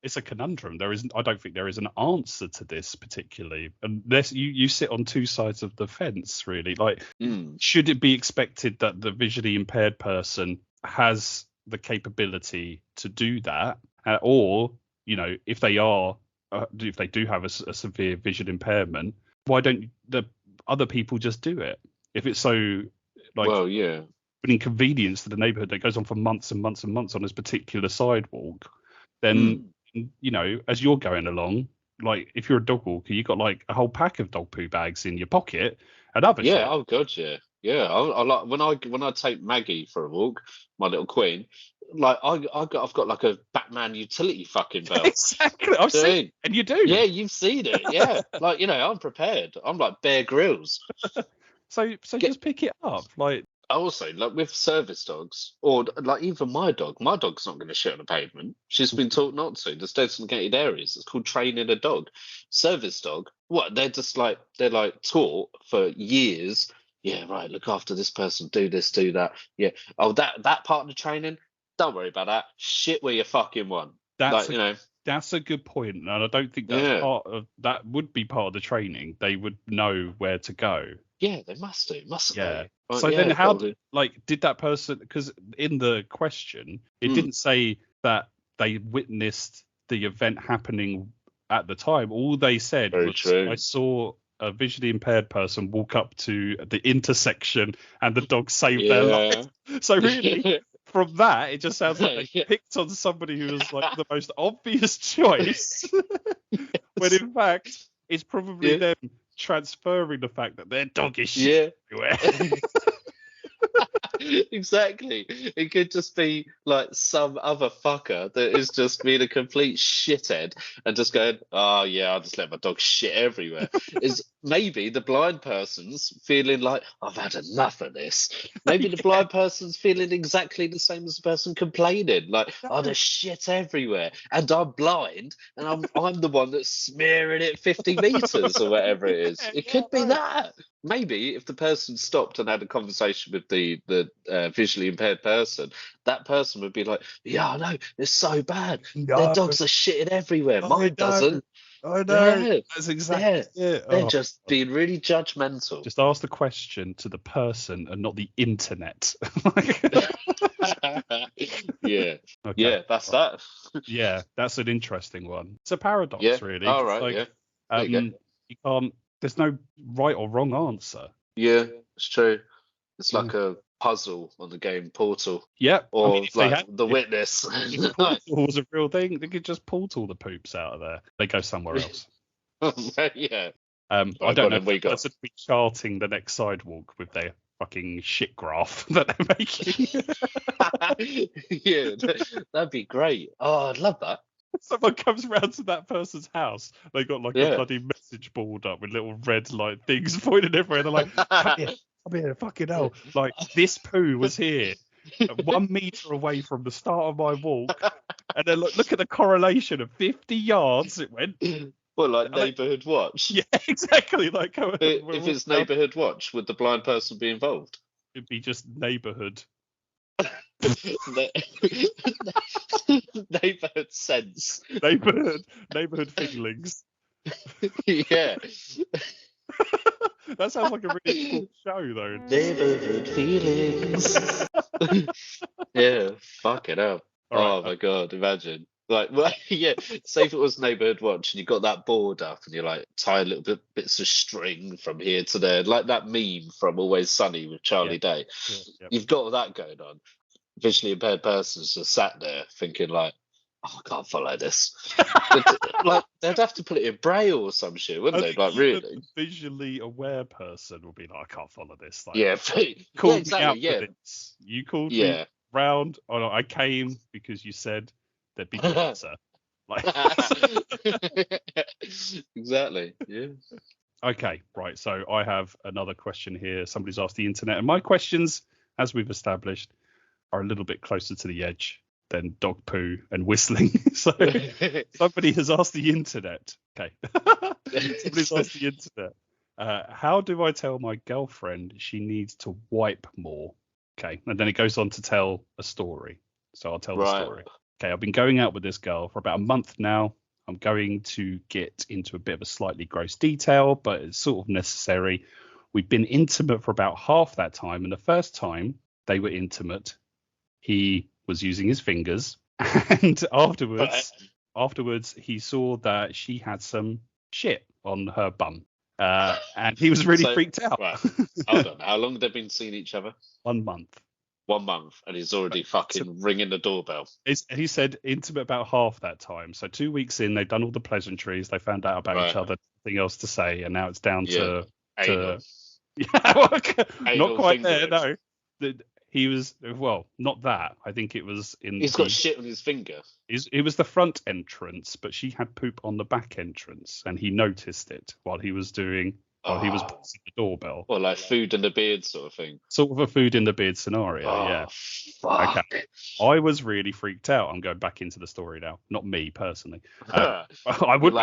It's a conundrum. I don't think there is an answer to this particularly, unless you sit on two sides of the fence, really. Like, should it be expected that the visually impaired person has the capability to do that, or if they do have a severe vision impairment, why don't the other people just do it? If it's so like, an inconvenience to the neighbourhood that goes on for months and months and months on this particular sidewalk, then as you're going along, like if you're a dog walker, you got like a whole pack of dog poo bags in your pocket and other shit. Oh god, yeah. I like when I take Maggie for a walk, my little queen. Like I've got like a Batman utility fucking belt. Exactly, I've seen, and you do. Yeah, you've seen it. Yeah, like I'm prepared. I'm like Bear Grylls. So just pick it up, like. Also, like with service dogs, or like even my dog's not going to shit on the pavement. She's been taught not to. There's designated areas. It's called training a dog. Service dog, what? They're taught for years. Yeah, right. Look after this person. Do this, do that. Yeah. Oh, that part of the training. Don't worry about that. Shit where you fucking want. That's a good point, and I don't think that's part of that would be part of the training. They would know where to go. Yeah, they must do, mustn't they? So then how, did that person, because in the question, it didn't say that they witnessed the event happening at the time. All they said was, I saw a visually impaired person walk up to the intersection and the dog saved their life. So really, from that, it just sounds like they picked on somebody who was like the most obvious choice, when in fact, it's probably them transferring the fact that their dog is shit everywhere. Exactly. It could just be like some other fucker that is just being a complete shithead and just going, oh yeah, I'll just let my dog shit everywhere. Is maybe the blind person's feeling like, I've had enough of this. Maybe the blind person's feeling exactly the same as the person complaining, like, oh, there's shit everywhere, and I'm blind, and I'm the one that's smearing it 50 meters or whatever it is. It could be that. Maybe if the person stopped and had a conversation with the visually impaired person, that person would be like, "Yeah, I know, it's so bad. Their dogs are shitting everywhere. Mine doesn't." I know. Yeah, That's exactly it. they're Oh, just being really judgmental. just ask the question to the person and not the internet. Yeah, Okay. yeah, that's that. Yeah, that's an interesting one. It's a paradox, Yeah. really. All 'cause, right. like, Yeah. There you go. you can't. There's no right or wrong answer. Yeah, it's true. It's Yeah. like a puzzle on the game Portal, Yeah, or I mean, if they like had, The Witness. if Portal was a real thing, they could just portal the poops out of there. They go somewhere else. Yeah. I Right, don't go know on, if we the got. person be charting the next sidewalk with their fucking shit graph that they're making. Yeah, that'd be great. Oh, I'd love that. Someone comes round to that person's house. They got like a Yeah. bloody message board up with little red like things pointing everywhere. They're like, come here, fucking hell. Like, this poo was here 1 meter away from the start of my walk. And then look at the correlation of 50 yards it went. Well, like Neighbourhood Watch. Yeah, exactly. Like, If it's Neighbourhood Watch, would the blind person be involved? It'd be just neighbourhood. Neighbourhood sense. Neighbourhood feelings. Yeah. That sounds like a really cool show, though. Neighbourhood feelings. Yeah, fuck it up. All right. My god, imagine. Like, well, yeah, say if it was Neighbourhood Watch and you got that board up and you're like tie little bits of string from here to there, like that meme from Always Sunny with Charlie Day. Yeah. You've got all that going on. Visually impaired person's just sat there thinking like, oh, I can't follow this. Like, they'd have to put it in braille or some shit, wouldn't they? Like, really? A visually aware person will be like, I can't follow this. Like, Yeah, called exactly. me out for this. You called me round. Oh no, I came because you said there'd be pizza. Like, exactly. Yeah. Okay, right. So I have another question here. Somebody's asked the internet, and my questions, as we've established, are a little bit closer to the edge than dog poo and whistling. So somebody has asked the internet. Okay. Somebody's asked the internet. How do I tell my girlfriend she needs to wipe more? Okay. And then it goes on to tell a story. So I'll tell the story. Okay. I've been going out with this girl for about a month now. I'm going to get into a bit of a slightly gross detail, but it's sort of necessary. We've been intimate for about half that time. And the first time they were intimate, he was using his fingers. And afterwards, he saw that she had some shit on her bum. And he was really freaked out. Right. Hold on. How long have they been seeing each other? 1 month. 1 month, and he's already fucking ringing the doorbell. He said intimate about half that time. So 2 weeks in, they've done all the pleasantries. They found out about each other, nothing else to say, and now it's down to anal. Not quite there. fingering. No, he was not that. I think it was in. He's got shit on his finger. It was the front entrance, but she had poop on the back entrance, and he noticed it while he was pressing the doorbell. Or like food in the beard sort of thing. Sort of a food in the beard scenario, yeah. Fuck. Okay. I was really freaked out. I'm going back into the story now. Not me personally. I would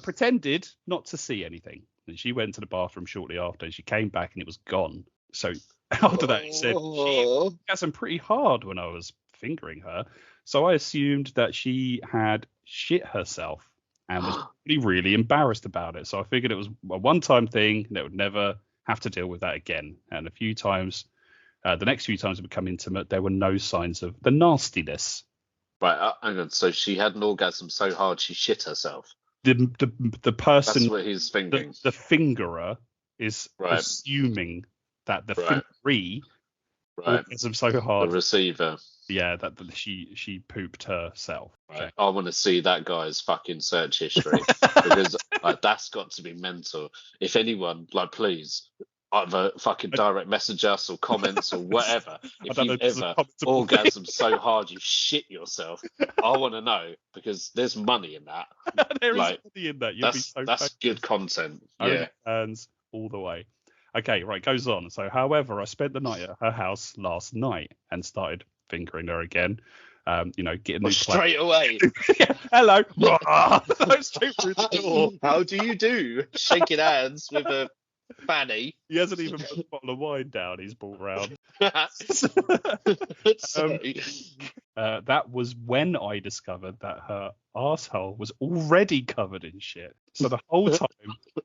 pretended not to see anything. And she went to the bathroom shortly after, and she came back and it was gone. So after that, he said she got some pretty hard when I was fingering her. So I assumed that she had shit herself and was really embarrassed about it. So I figured it was a one-time thing, and it would never have to deal with that again. And a few times, the next few times we become intimate, there were no signs of the nastiness. Right, hang on. So she had an orgasm so hard she shit herself. The person, that's what he's fingering. The fingerer is assuming that the fingeree orgasm so hard. The receiver. Yeah, that she pooped herself. Right. Okay. I want to see that guy's fucking search history because that's got to be mental. If anyone, please, either fucking direct message us or comments or whatever. If you've ever commentable orgasmed so hard you shit yourself, I want to know, because there's money in that. There is Like, money in that. You'll be so that's famous. good content. Yeah. OnlyFans all the way. Okay, right, goes on. So, however, I spent the night at her house last night and started fingering her again. Getting new Straight away. Hello. Straight through the door. How do you do? Shaking hands with a fanny. He hasn't even put a bottle of wine down he's brought round. That was when I discovered that her asshole was already covered in shit. So the whole time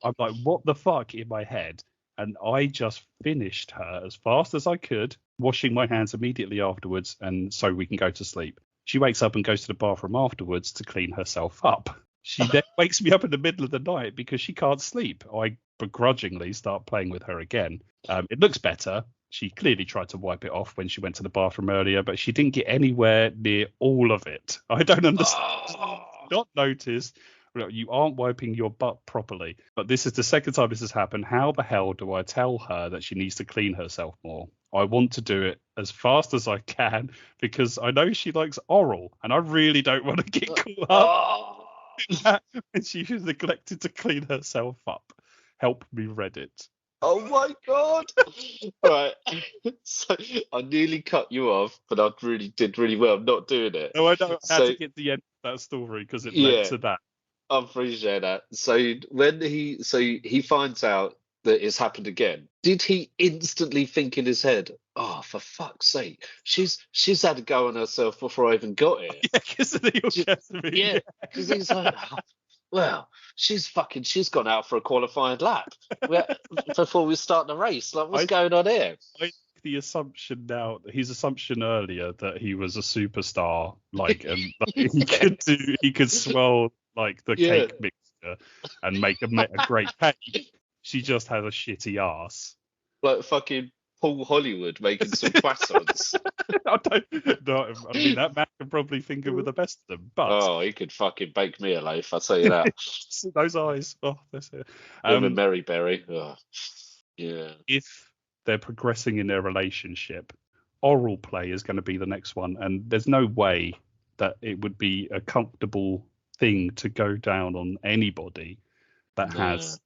I'm like, what the fuck, in my head? And I just finished her as fast as I could, washing my hands immediately afterwards, and so we can go to sleep. She wakes up and goes to the bathroom afterwards to clean herself up. She then wakes me up in the middle of the night because she can't sleep. I begrudgingly start playing with her again. It looks better. She clearly tried to wipe it off when she went to the bathroom earlier, but she didn't get anywhere near all of it. I don't understand. Not noticed. You aren't wiping your butt properly. But this is the second time this has happened. How the hell do I tell her that she needs to clean herself more? I want to do it as fast as I can because I know she likes oral, and I really don't want to get caught up in that when she was neglected to clean herself up. Help me, Reddit. Oh my god! Right, so I nearly cut you off, but I did really well not doing it. No, I know I had to get to the end of that story because it led to that. I appreciate that. So when he finds out that it's happened again, did he instantly think in his head, "Oh, for fuck's sake, she's had a go on herself before I even got here"? Yeah, because of the orgasm. Yeah, because he's like, oh, well, she's gone out for a qualifying lap before we start the race. Like, what's going on here? The assumption now, his assumption earlier that he was a superstar, like, and like, he could swell like the cake mixture and make a great cake. She just has a shitty ass. Like fucking Paul Hollywood making some croissants. I mean, that man can probably finger with the best of them, but he could fucking bake me a loaf, I'll tell you that. Those eyes. Oh, that's it. With Mary Berry. Oh, yeah. If they're progressing in their relationship, oral play is going to be the next one, and there's no way that it would be a comfortable thing to go down on anybody that has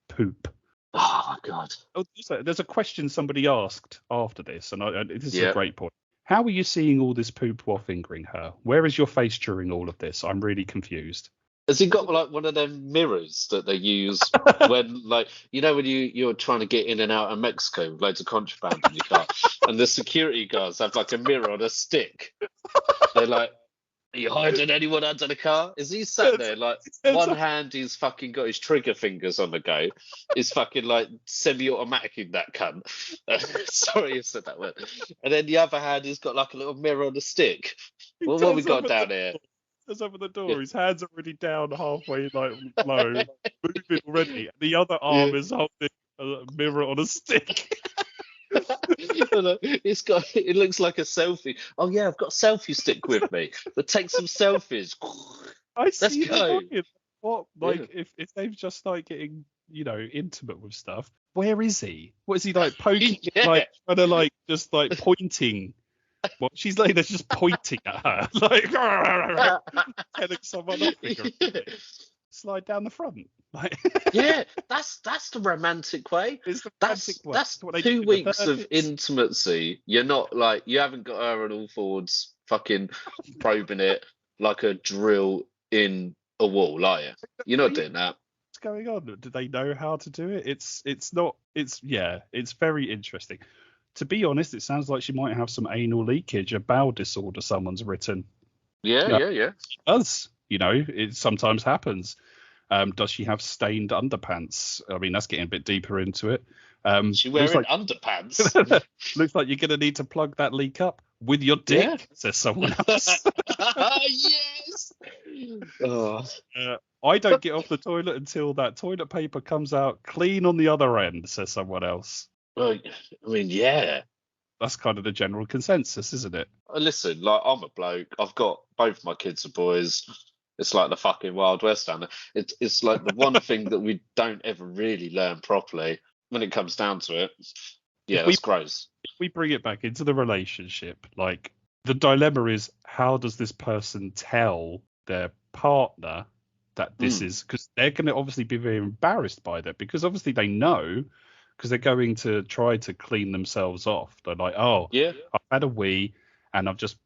poop. Oh my god! Oh, there's a question somebody asked after this, and this is a great point. How are you seeing all this poop while fingering her? Where is your face during all of this? I'm really confused. Has he got like one of them mirrors that they use when, like, when you're trying to get in and out of Mexico with loads of contraband in your car, and the security guards have like a mirror on a stick? They're like, "Are you hiding anyone under the car?" Is he sat there like one hand he's fucking got his trigger fingers on the go, he's fucking like semi-automatic in that cunt. Sorry I said that word. And then the other hand he's got like a little mirror on a stick. Well, what we got down here? There's over the door. His hands are already down halfway, like low, moving already. The other arm is holding a mirror on a stick. It looks like a selfie. Oh yeah, I've got a selfie stick with me. But take some selfies. Let's go. What, like, if they've just started getting, intimate with stuff, where is he? What is he like poking, like trying to like just like pointing? Well, she's like, they're just pointing at her, like telling someone off. Slide down the front. Like, yeah, that's the romantic way. It's the romantic way. That's 2 weeks of intimacy. You're not like, you haven't got her on all fours fucking probing it like a drill in a wall, are you? You're not doing that. What's going on? Do they know how to do it? It's very interesting. To be honest, it sounds like she might have some anal leakage, a bowel disorder someone's written. Yeah. It does. It sometimes happens. Does she have stained underpants? I mean, that's getting a bit deeper into it. She wearing underpants? Looks like you're going to need to plug that leak up with your dick, says someone else. Yes! I don't get off the toilet until that toilet paper comes out clean on the other end, says someone else. Well, I mean, yeah. That's kind of the general consensus, isn't it? Listen, like, I'm a bloke. I've got both my kids are boys. It's like the fucking Wild West down there. It's like the one thing that we don't ever really learn properly. when it comes down to it, yeah, If we that's gross. if we bring it back into the relationship, like the dilemma is how does this person tell their partner that this is, because they're going to obviously be very embarrassed by that, because obviously they know, because they're going to try to clean themselves off. They're like, oh, Yeah. I've had a wee and I've just,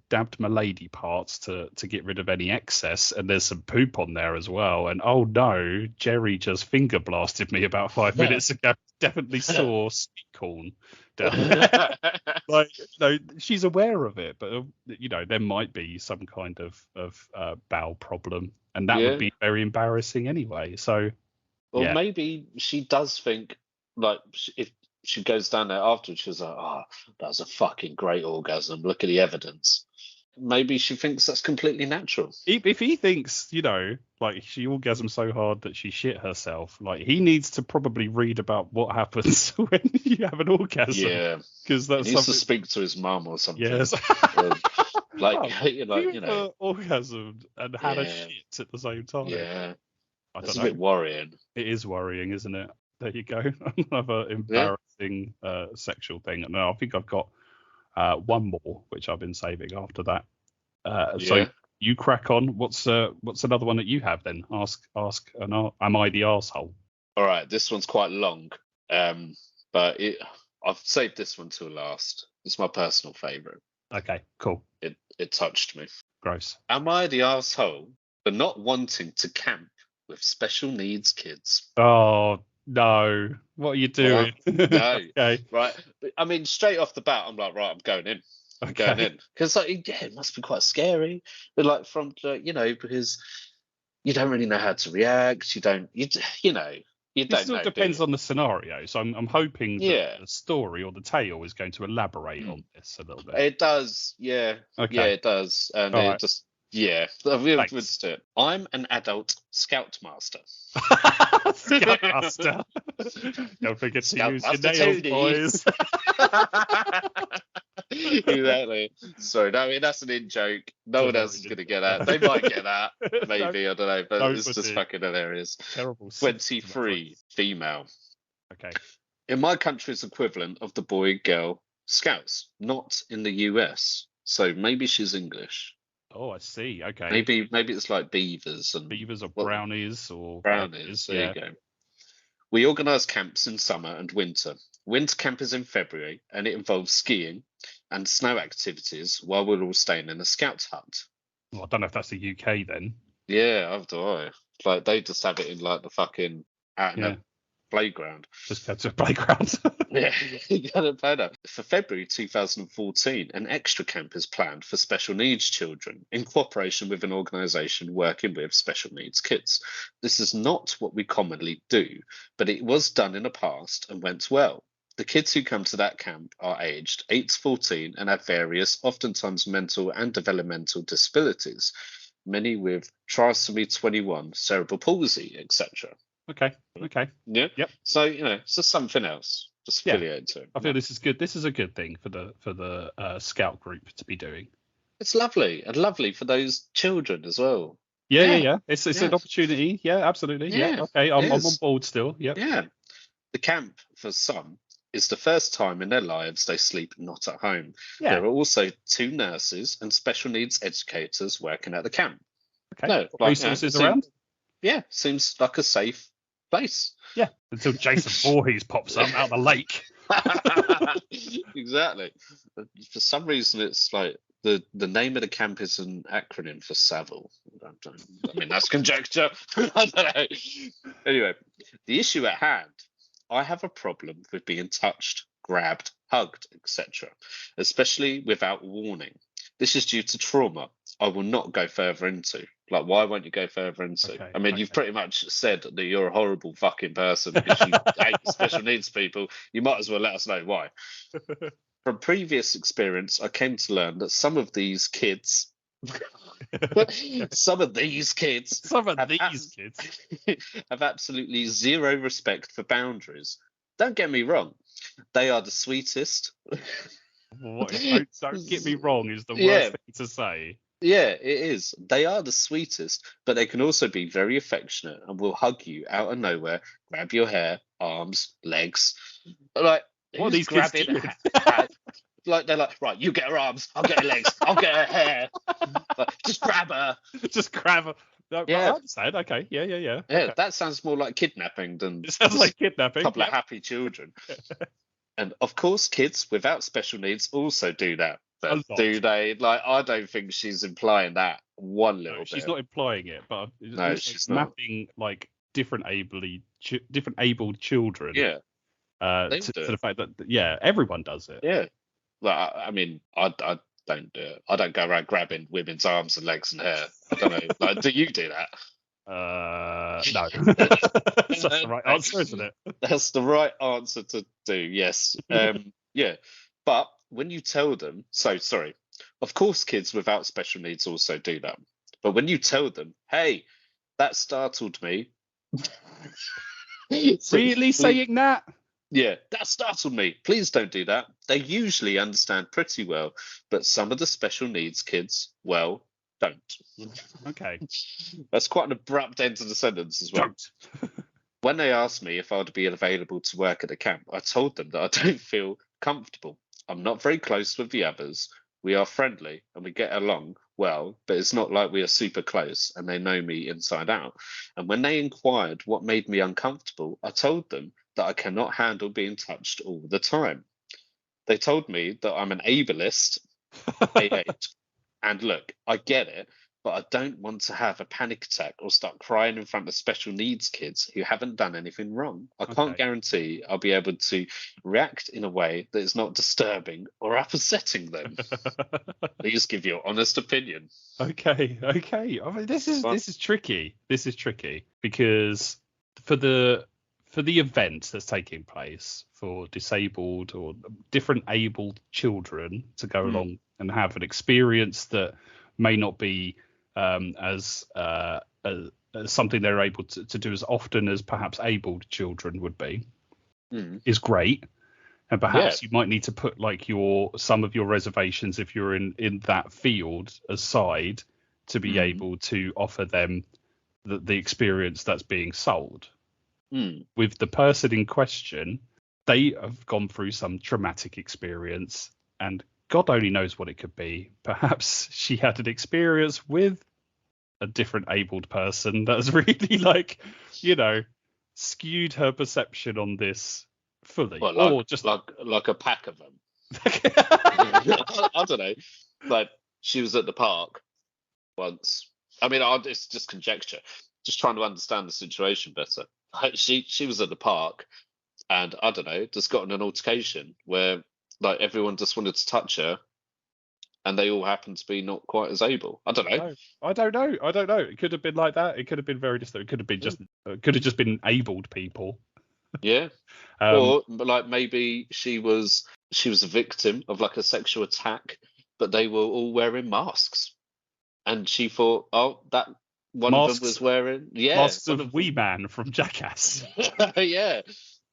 dabbed my lady parts to get rid of any excess, and there's some poop on there as well. And oh no, Jerry just finger blasted me about 5 minutes ago. Definitely saw sweet corn down there. Like, she's aware of it, but there might be some kind of bowel problem, and that Yeah. would be very embarrassing anyway. So, Or yeah. maybe she does think, like, if she goes down there afterwards, she's like, oh, that was a fucking great orgasm. Look at the evidence. Maybe she thinks that's completely natural. If he thinks, like she orgasmed so hard that she shit herself, like he needs to probably read about what happens when you have an orgasm. Yeah. Because that's He needs to something. speak to his mum or something. Yes. Orgasmed and had a Yeah. shit at the same time. Yeah. I That's don't a know. bit worrying. It is worrying, isn't it? There you go. Another embarrassing sexual thing. And I think I've got one more, which I've been saving after that. So you crack on. What's another one that you have then? Ask am I the arsehole? All right, this one's quite long, but I've saved this one till last. It's my personal favourite. Okay, cool. It touched me. Gross. Am I the arsehole for not wanting to camp with special needs kids? Oh no! What are you doing? No. Okay. Right. But, I mean, straight off the bat, I'm like, right, I'm going in. Going in, because it must be quite scary. But like because you don't really know how to react. You don't know. This all depends on the scenario. So I'm hoping that the story or the tale is going to elaborate on this a little bit. It does, yeah. Okay. Yeah, it does, and all it right. just we'll just do it. I'm an adult scoutmaster. Scoutmaster. Don't forget to use your nails, boys. Exactly. Sorry, that's an in joke. No one else is going to get that. They might get that, maybe. I don't know, but it's just fucking hilarious. Terrible. 23, female. Okay. In my country's equivalent of the boy-girl scouts, not in the US. So maybe she's English. Oh, I see. Okay. Maybe it's like beavers or brownies or brownies. There you go. We organise camps in summer and winter. Winter camp is in February, and it involves skiing and snow activities while we're all staying in a scout hut. Well, I don't know if that's the UK then. Yeah, I do. Like they just have it in like the fucking out in a playground. Just go to a playground. Yeah, you got it better. For February 2014, an extra camp is planned for special needs children in cooperation with an organisation working with special needs kids. This is not what we commonly do, but it was done in the past and went well. The kids who come to that camp are aged 8 to 14 and have various, oftentimes mental and developmental disabilities, many with trisomy 21, cerebral palsy, etc. Okay. Yeah. Yep. So it's just something else. Just affiliated to it. I feel this is good. This is a good thing for the scout group to be doing. It's lovely and lovely for those children as well. Yeah. It's an opportunity. Yeah, absolutely. Yeah. Okay. I'm on board still. Yep. Yeah. The camp for some is the first time in their lives they sleep not at home. Yeah. There are also 2 nurses and special needs educators working at the camp. Okay. No, resources around. Seems like a safe place. Yeah, until Jason Voorhees pops up out of the lake. Exactly. For some reason, it's like the name of the camp is an acronym for Savile. I mean, that's conjecture. I don't know. Anyway, the issue at hand. I have a problem with being touched, grabbed, hugged, etc., especially without warning. This is due to trauma I will not go further into. Like, why won't you go further into? Okay, I mean, you've pretty much said that you're a horrible fucking person because you hate special needs people. You might as well let us know why. From previous experience, I came to learn that some of these kids have absolutely zero respect for boundaries. Don't get me wrong. They are the sweetest. Don't get me wrong is the worst thing to say. Yeah, it is. They are the sweetest, but they can also be very affectionate and will hug you out of nowhere, grab your hair, arms, legs. Like, What are who's these kids grabbing doing? like, they're like, right, you get her arms, I'll get her legs, I'll get her hair. Like, just grab her. Just grab her. No, I Yeah. understand. Okay. Yeah. Yeah, Okay. that sounds more like kidnapping than It sounds just like kidnapping. a couple of Yep. happy children. And of course, kids without special needs also do that. A But lot. do they? Like, I don't think she's implying that one little No, she's bit. not implying it, but No, also she's not. mapping like different abled children. Yeah, they To do the it. fact that everyone does it. Yeah. Like, I mean, I don't do it. I don't go around grabbing women's arms and legs and hair. I don't know. Like, do you do that? No. That's the right answer, isn't it? That's the right answer to do. Yes. Yeah. But when you tell them, so sorry, of course, kids without special needs also do that. But when you tell them, hey, that startled me. Really saying that? Yeah, that startled me. Please don't do that. They usually understand pretty well, but some of the special needs kids, well, don't. Okay. That's quite an abrupt end to the sentence as well. Don't. When they asked me if I would be available to work at the camp, I told them that I don't feel comfortable. I'm not very close with the others. We are friendly and we get along well, but it's not like we are super close and they know me inside out. And when they inquired what made me uncomfortable, I told them that I cannot handle being touched all the time. They told me that I'm an ableist, A8. And look, I get it, but I don't want to have a panic attack or start crying in front of special needs kids who haven't done anything wrong. I can't guarantee I'll be able to react in a way that is not disturbing or upsetting them. Please give your honest opinion. Okay. I mean, this is tricky. This is tricky because for the event that's taking place for disabled or different abled children to go along and have an experience that may not be as something they're able to do as often as perhaps abled children would be, is great. And perhaps you might need to put like some of your reservations, if you're in that field, aside to be able to offer them the experience that's being sold. With the person in question, they have gone through some traumatic experience, and God only knows what it could be. Perhaps she had an experience with a different abled person that's really skewed her perception on this fully. Well, or just like a pack of them. I don't know. Like, she was at the park once. I mean, it's just conjecture. Just trying to understand the situation better. She was at the park, and I don't know, just got in an altercation where like everyone just wanted to touch her, and they all happened to be not quite as able. I don't know. I don't know. It could have been like that. It could have been very distant. It could have been just been abled people. Yeah. Or like maybe she was a victim of like a sexual attack, but they were all wearing masks, and she thought, oh, that one of them was wearing masks of Wee Man from Jackass. Yeah.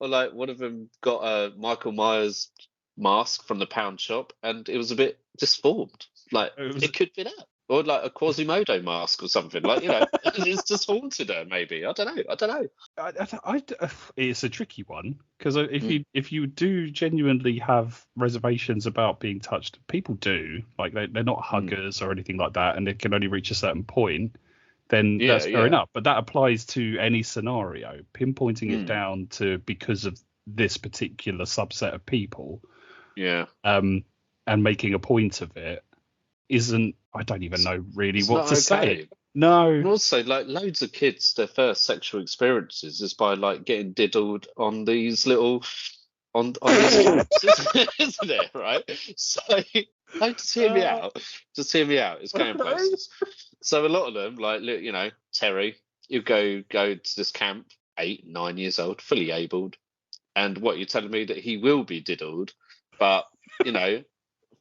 Or like one of them got a Michael Myers mask from the pound shop, and it was a bit disformed. Like, it could be that, or like a Quasimodo mask or something. Like, it's just haunted her. Maybe I don't know. It's a tricky one because if you do genuinely have reservations about being touched, people do. Like, they're not huggers or anything like that, and they can only reach a certain point. Then that's fair enough. But that applies to any scenario. Pinpointing it down to because of this particular subset of people, and making a point of it isn't. I don't even know really what to say. No. And also, like, loads of kids, their first sexual experiences is by like getting diddled on these little on these camps, isn't it? Right? So, like, just hear me out. Just hear me out. It's going places. So a lot of them, like, Terry, you go to this camp, 8, 9 years old, fully abled, and what you're telling me that he will be diddled, but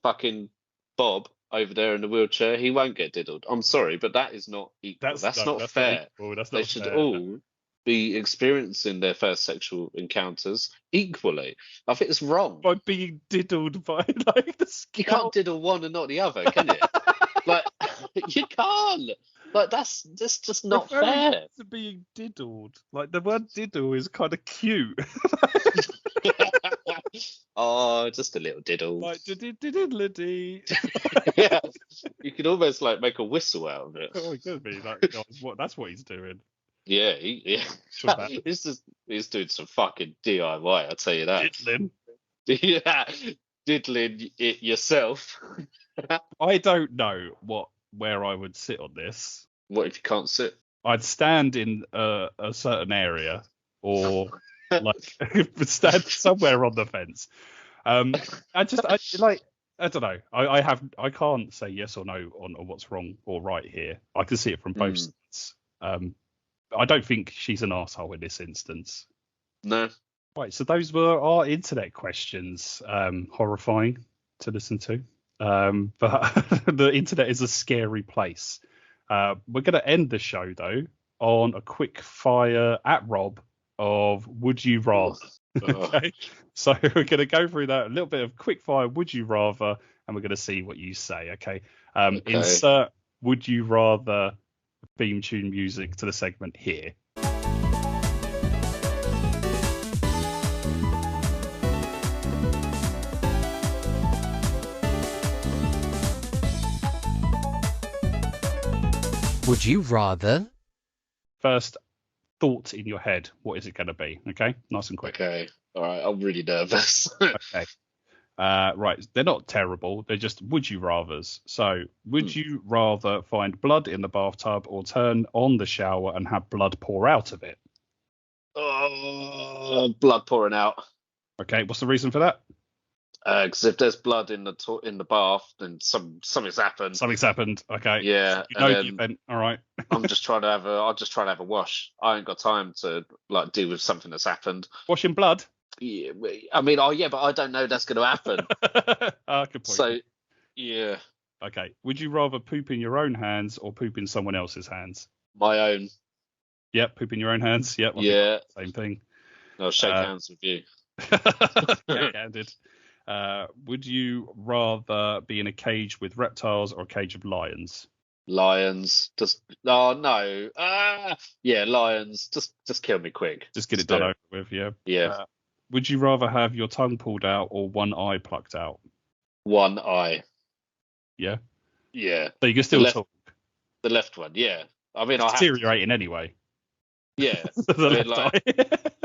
fucking Bob over there in the wheelchair, he won't get diddled. I'm sorry, but that is not equal. That's not fair. They should all be experiencing their first sexual encounters equally. I think it's wrong. By being diddled by like the scalp. You can't diddle one and not the other, can you? Like, you can't. Like that's just not Referring fair. to being diddled. Like the word diddle is kind of cute. Oh, just a little diddle. Like diddle-dee. Yeah, you could almost like make a whistle out of it. Oh, it could be like that's what he's doing. Yeah, With that. he's doing some fucking DIY. I'll tell you that. Diddling. Yeah, diddling it yourself. I don't know where I would sit on this. What if you can't sit? I'd stand in a certain area, or like stand somewhere on the fence. I don't know. I can't say yes or no on what's wrong or right here. I can see it from both sides. I don't think she's an arsehole in this instance. No. Right, so those were our internet questions. Horrifying to listen to. But the internet is a scary place. We're going to end the show, though, on a quick fire at Rob of Would You Rather. Okay, so we're going to go through that, a little bit of quick fire Would You Rather, and we're going to see what you say. Okay. Insert Would You Rather theme tune music to the segment here. Would you rather? First thought in your head, what is it going to be? Okay, nice and quick. Okay, all right. I'm really nervous. Okay. Right, they're not terrible. They're just would you rathers. So, would you rather find blood in the bathtub or turn on the shower and have blood pour out of it? Blood pouring out. Okay, what's the reason for that? Because if there's blood in the bath, then something's happened. Something's happened. Okay. Yeah. You know the event. All right. I'll just try to have a wash. I ain't got time to like deal with something that's happened. Washing blood. Yeah, I mean, but I don't know that's going to happen. Good point. So, yeah. Okay. Would you rather poop in your own hands or poop in someone else's hands? My own. Yep, poop in your own hands. Yep. Yeah. Same thing. I'll shake hands with you. Yeah, candid. Would you rather be in a cage with reptiles or a cage of lions? Lions. No. Yeah, lions. Just kill me quick. Just get it done over with. Yeah. Yeah. Would you rather have your tongue pulled out or one eye plucked out? One eye. Yeah. Yeah. So you can still talk. The left one. Yeah. I mean, it's deteriorating anyway. Yeah. The left eye.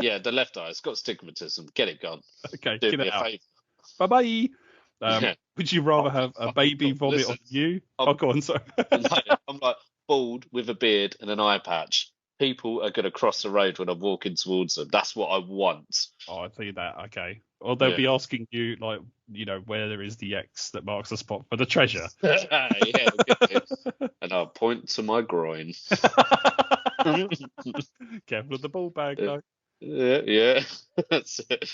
Yeah, the left eye. It's got stigmatism. Get it gone. Okay. Do Get me it a out. favour. Bye-bye. Would you rather have a baby vomit on you? Go on, sorry. I'm like bald with a beard and an eye patch. People are going to cross the road when I'm walking towards them. That's what I want. Oh, I see that. Okay. Or they'll be asking you, like, where there is the X that marks the spot for the treasure. Yeah. And I'll point to my groin. Careful of the ball bag, though. Yeah. That's it.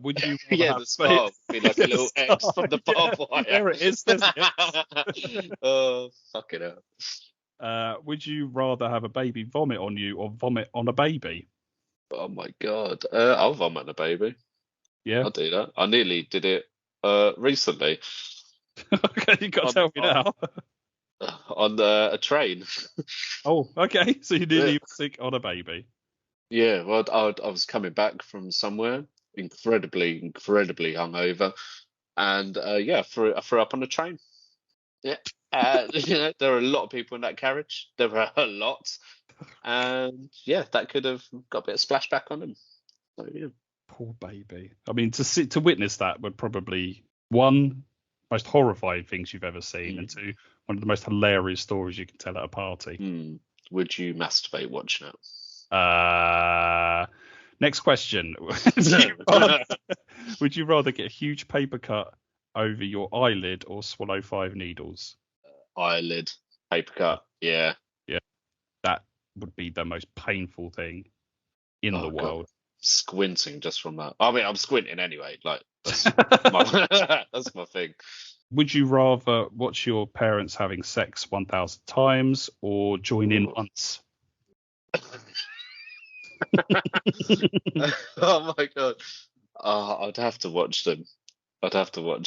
Would you? The scar would be like a little X from the barbed wire. There it is. Oh, fuck it up. Would you rather have a baby vomit on you or vomit on a baby? Oh my god. I'll vomit on a baby. Yeah, I'll do that. I nearly did it recently. Okay, you got to tell me now. On a train. Oh, okay. So you nearly sick on a baby. Yeah, well, I was coming back from somewhere, incredibly hungover, and I threw up on the train. Yeah, there are a lot of people in that carriage. There were a lot, and yeah, that could have got a bit of splashback on them. So yeah. Poor baby. I mean, to witness that would probably one most horrifying things you've ever seen, and two, one of the most hilarious stories you can tell at a party. Would you masturbate watching it? Next question. Would you rather get a huge paper cut over your eyelid or swallow 5 needles? Eyelid, paper cut. Yeah. That would be the most painful thing in the world. God. Squinting just from that. I mean, I'm squinting anyway. Like that's that's my thing. Would you rather watch your parents having sex 1,000 times or join in once? Oh my god. I'd have to watch them. Yeah.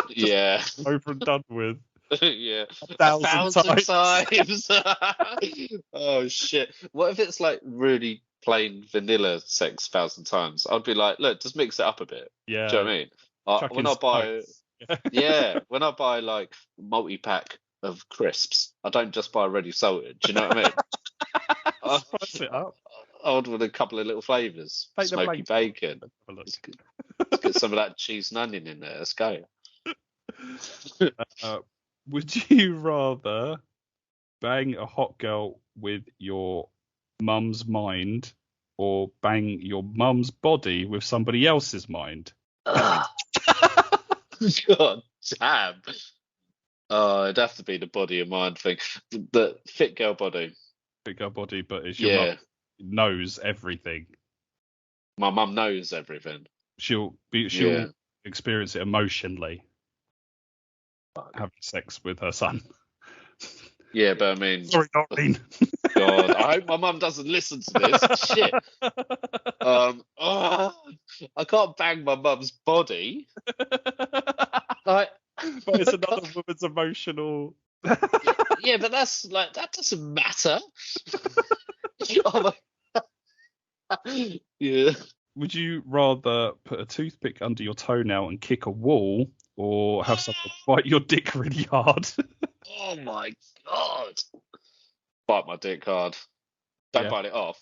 Yeah. Over and done with. Yeah, 1,000 times. Oh shit! What if it's like really plain vanilla sex 1,000 times? I'd be like, look, just mix it up a bit. Yeah. Do you know what I mean? Chuck When in I buy, spice. yeah, when I buy like multi-pack of crisps, I don't just buy ready salted. Do you know what I mean? I, Spice it up. I order with a couple of little flavors, Take the smoky blame. bacon. Let's have a look. Let's get some of that cheese and onion in there. Let's go. Would you rather bang a hot girl with your mum's mind or bang your mum's body with somebody else's mind? God damn. Oh, it'd have to be the body and mind thing. The fit girl body. Big girl body, but it's your Yeah. mum knows everything. My mum knows everything. She'll Yeah. experience it emotionally. Having sex with her son. Yeah, but I mean, Sorry, Doreen. God, I hope my mum doesn't listen to this. Shit. I can't bang my mum's body. Like, But it's another woman's emotional. yeah, but that's like that doesn't matter. Oh my. Yeah. Would you rather put a toothpick under your toenail and kick a wall, or have someone bite your dick really hard? Oh my God. Bite my dick hard. Don't Yeah. bite it off.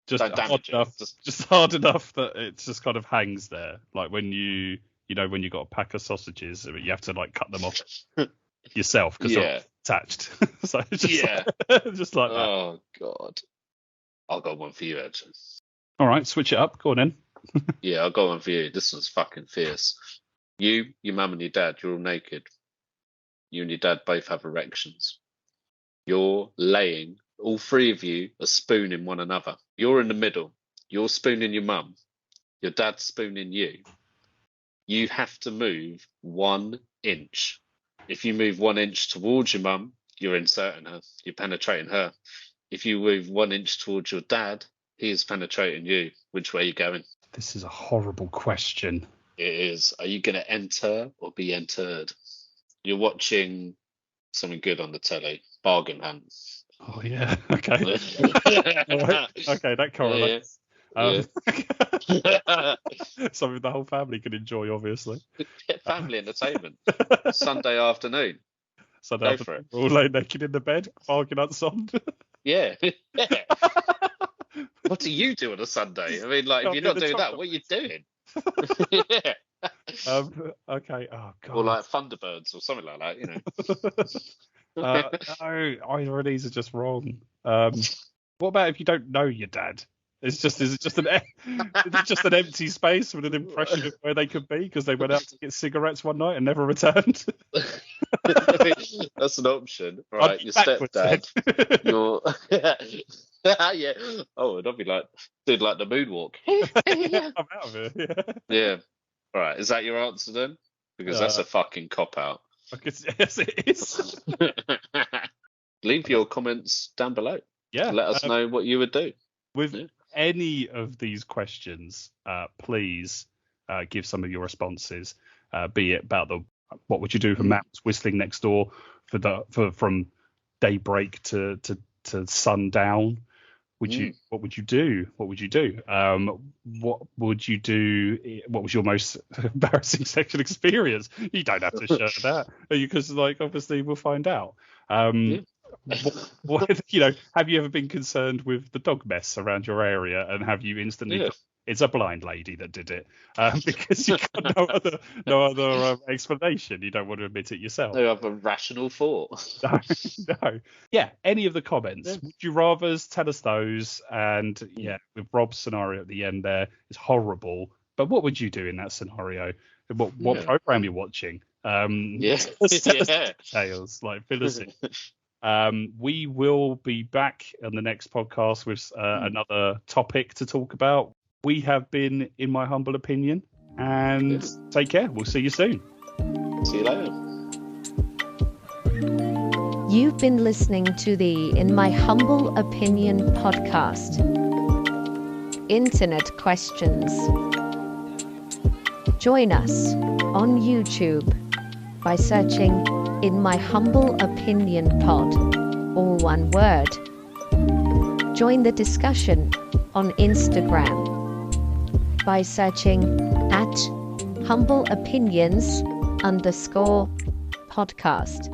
Just Don't hard damage it. enough, just hard enough that it just kind of hangs there, like when you when you got a pack of sausages, you have to like cut them off yourself because Yeah. they're attached. So it's just Yeah. just like that. Oh God. I'll got one for you, actually. All right, switch it up. Go on in. Yeah, I'll got one for you. This one's fucking fierce. You, your mum and your dad, you're all naked. You and your dad both have erections. You're laying, all three of you are spooning one another. You're in the middle. You're spooning your mum. Your dad's spooning you. You have to move 1 inch. If you move 1 inch towards your mum, you're inserting her. You're penetrating her. If you move 1 inch towards your dad, he is penetrating you. Which way are you going? This is a horrible question. It is. Are you going to enter or be entered? You're watching something good on the telly. Bargain Hunt. Oh yeah. Okay. All right. Okay, that correlates. Yeah. Something the whole family can enjoy, obviously. Family entertainment. Sunday afternoon. So Go for it. we're all laying naked in the bed, bargain hunt's on. Yeah. What do you do on a Sunday? I mean, like, if you're not doing that, what are you doing? Yeah. Okay. Oh god. Or like Thunderbirds or something like that, you know. No, either of these are just wrong. What about if you don't know your dad? Is it just an empty space with an impression of where they could be because they went out to get cigarettes one night and never returned? That's an option, right? Your stepdad, your yeah. Oh, and I'd be like, dude, like the moonwalk. I'm out of here. Yeah. Yeah. All right. Is that your answer then? Because that's a fucking cop out. Yes, it is. Leave your comments down below. Yeah. Let us know what you would do. With any of these questions, please give some of your responses. Be it about what would you do for Matt's whistling next door from daybreak to sundown? What would you do? What would you do? What would you do? What was your most embarrassing sexual experience? You don't have to share that because, like, obviously we'll find out. What, have you ever been concerned with the dog mess around your area, and have you instantly thought, it's a blind lady that did it, because you got no other explanation? You don't want to admit it yourself. No other rational thought. No. Yeah, any of the comments. Would you rather's, tell us those. And with Rob's scenario at the end there is horrible. But what would you do in that scenario? What program you're watching? Details, like fill us in. We will be back on the next podcast with another topic to talk about. We have been In My Humble Opinion, and take care. We'll see you soon. See you later. You've been listening to the In My Humble Opinion podcast. Internet questions. Join us on YouTube by searching In My Humble Opinion Pod, all one word. Join the discussion on Instagram by searching @humbleopinions_podcast.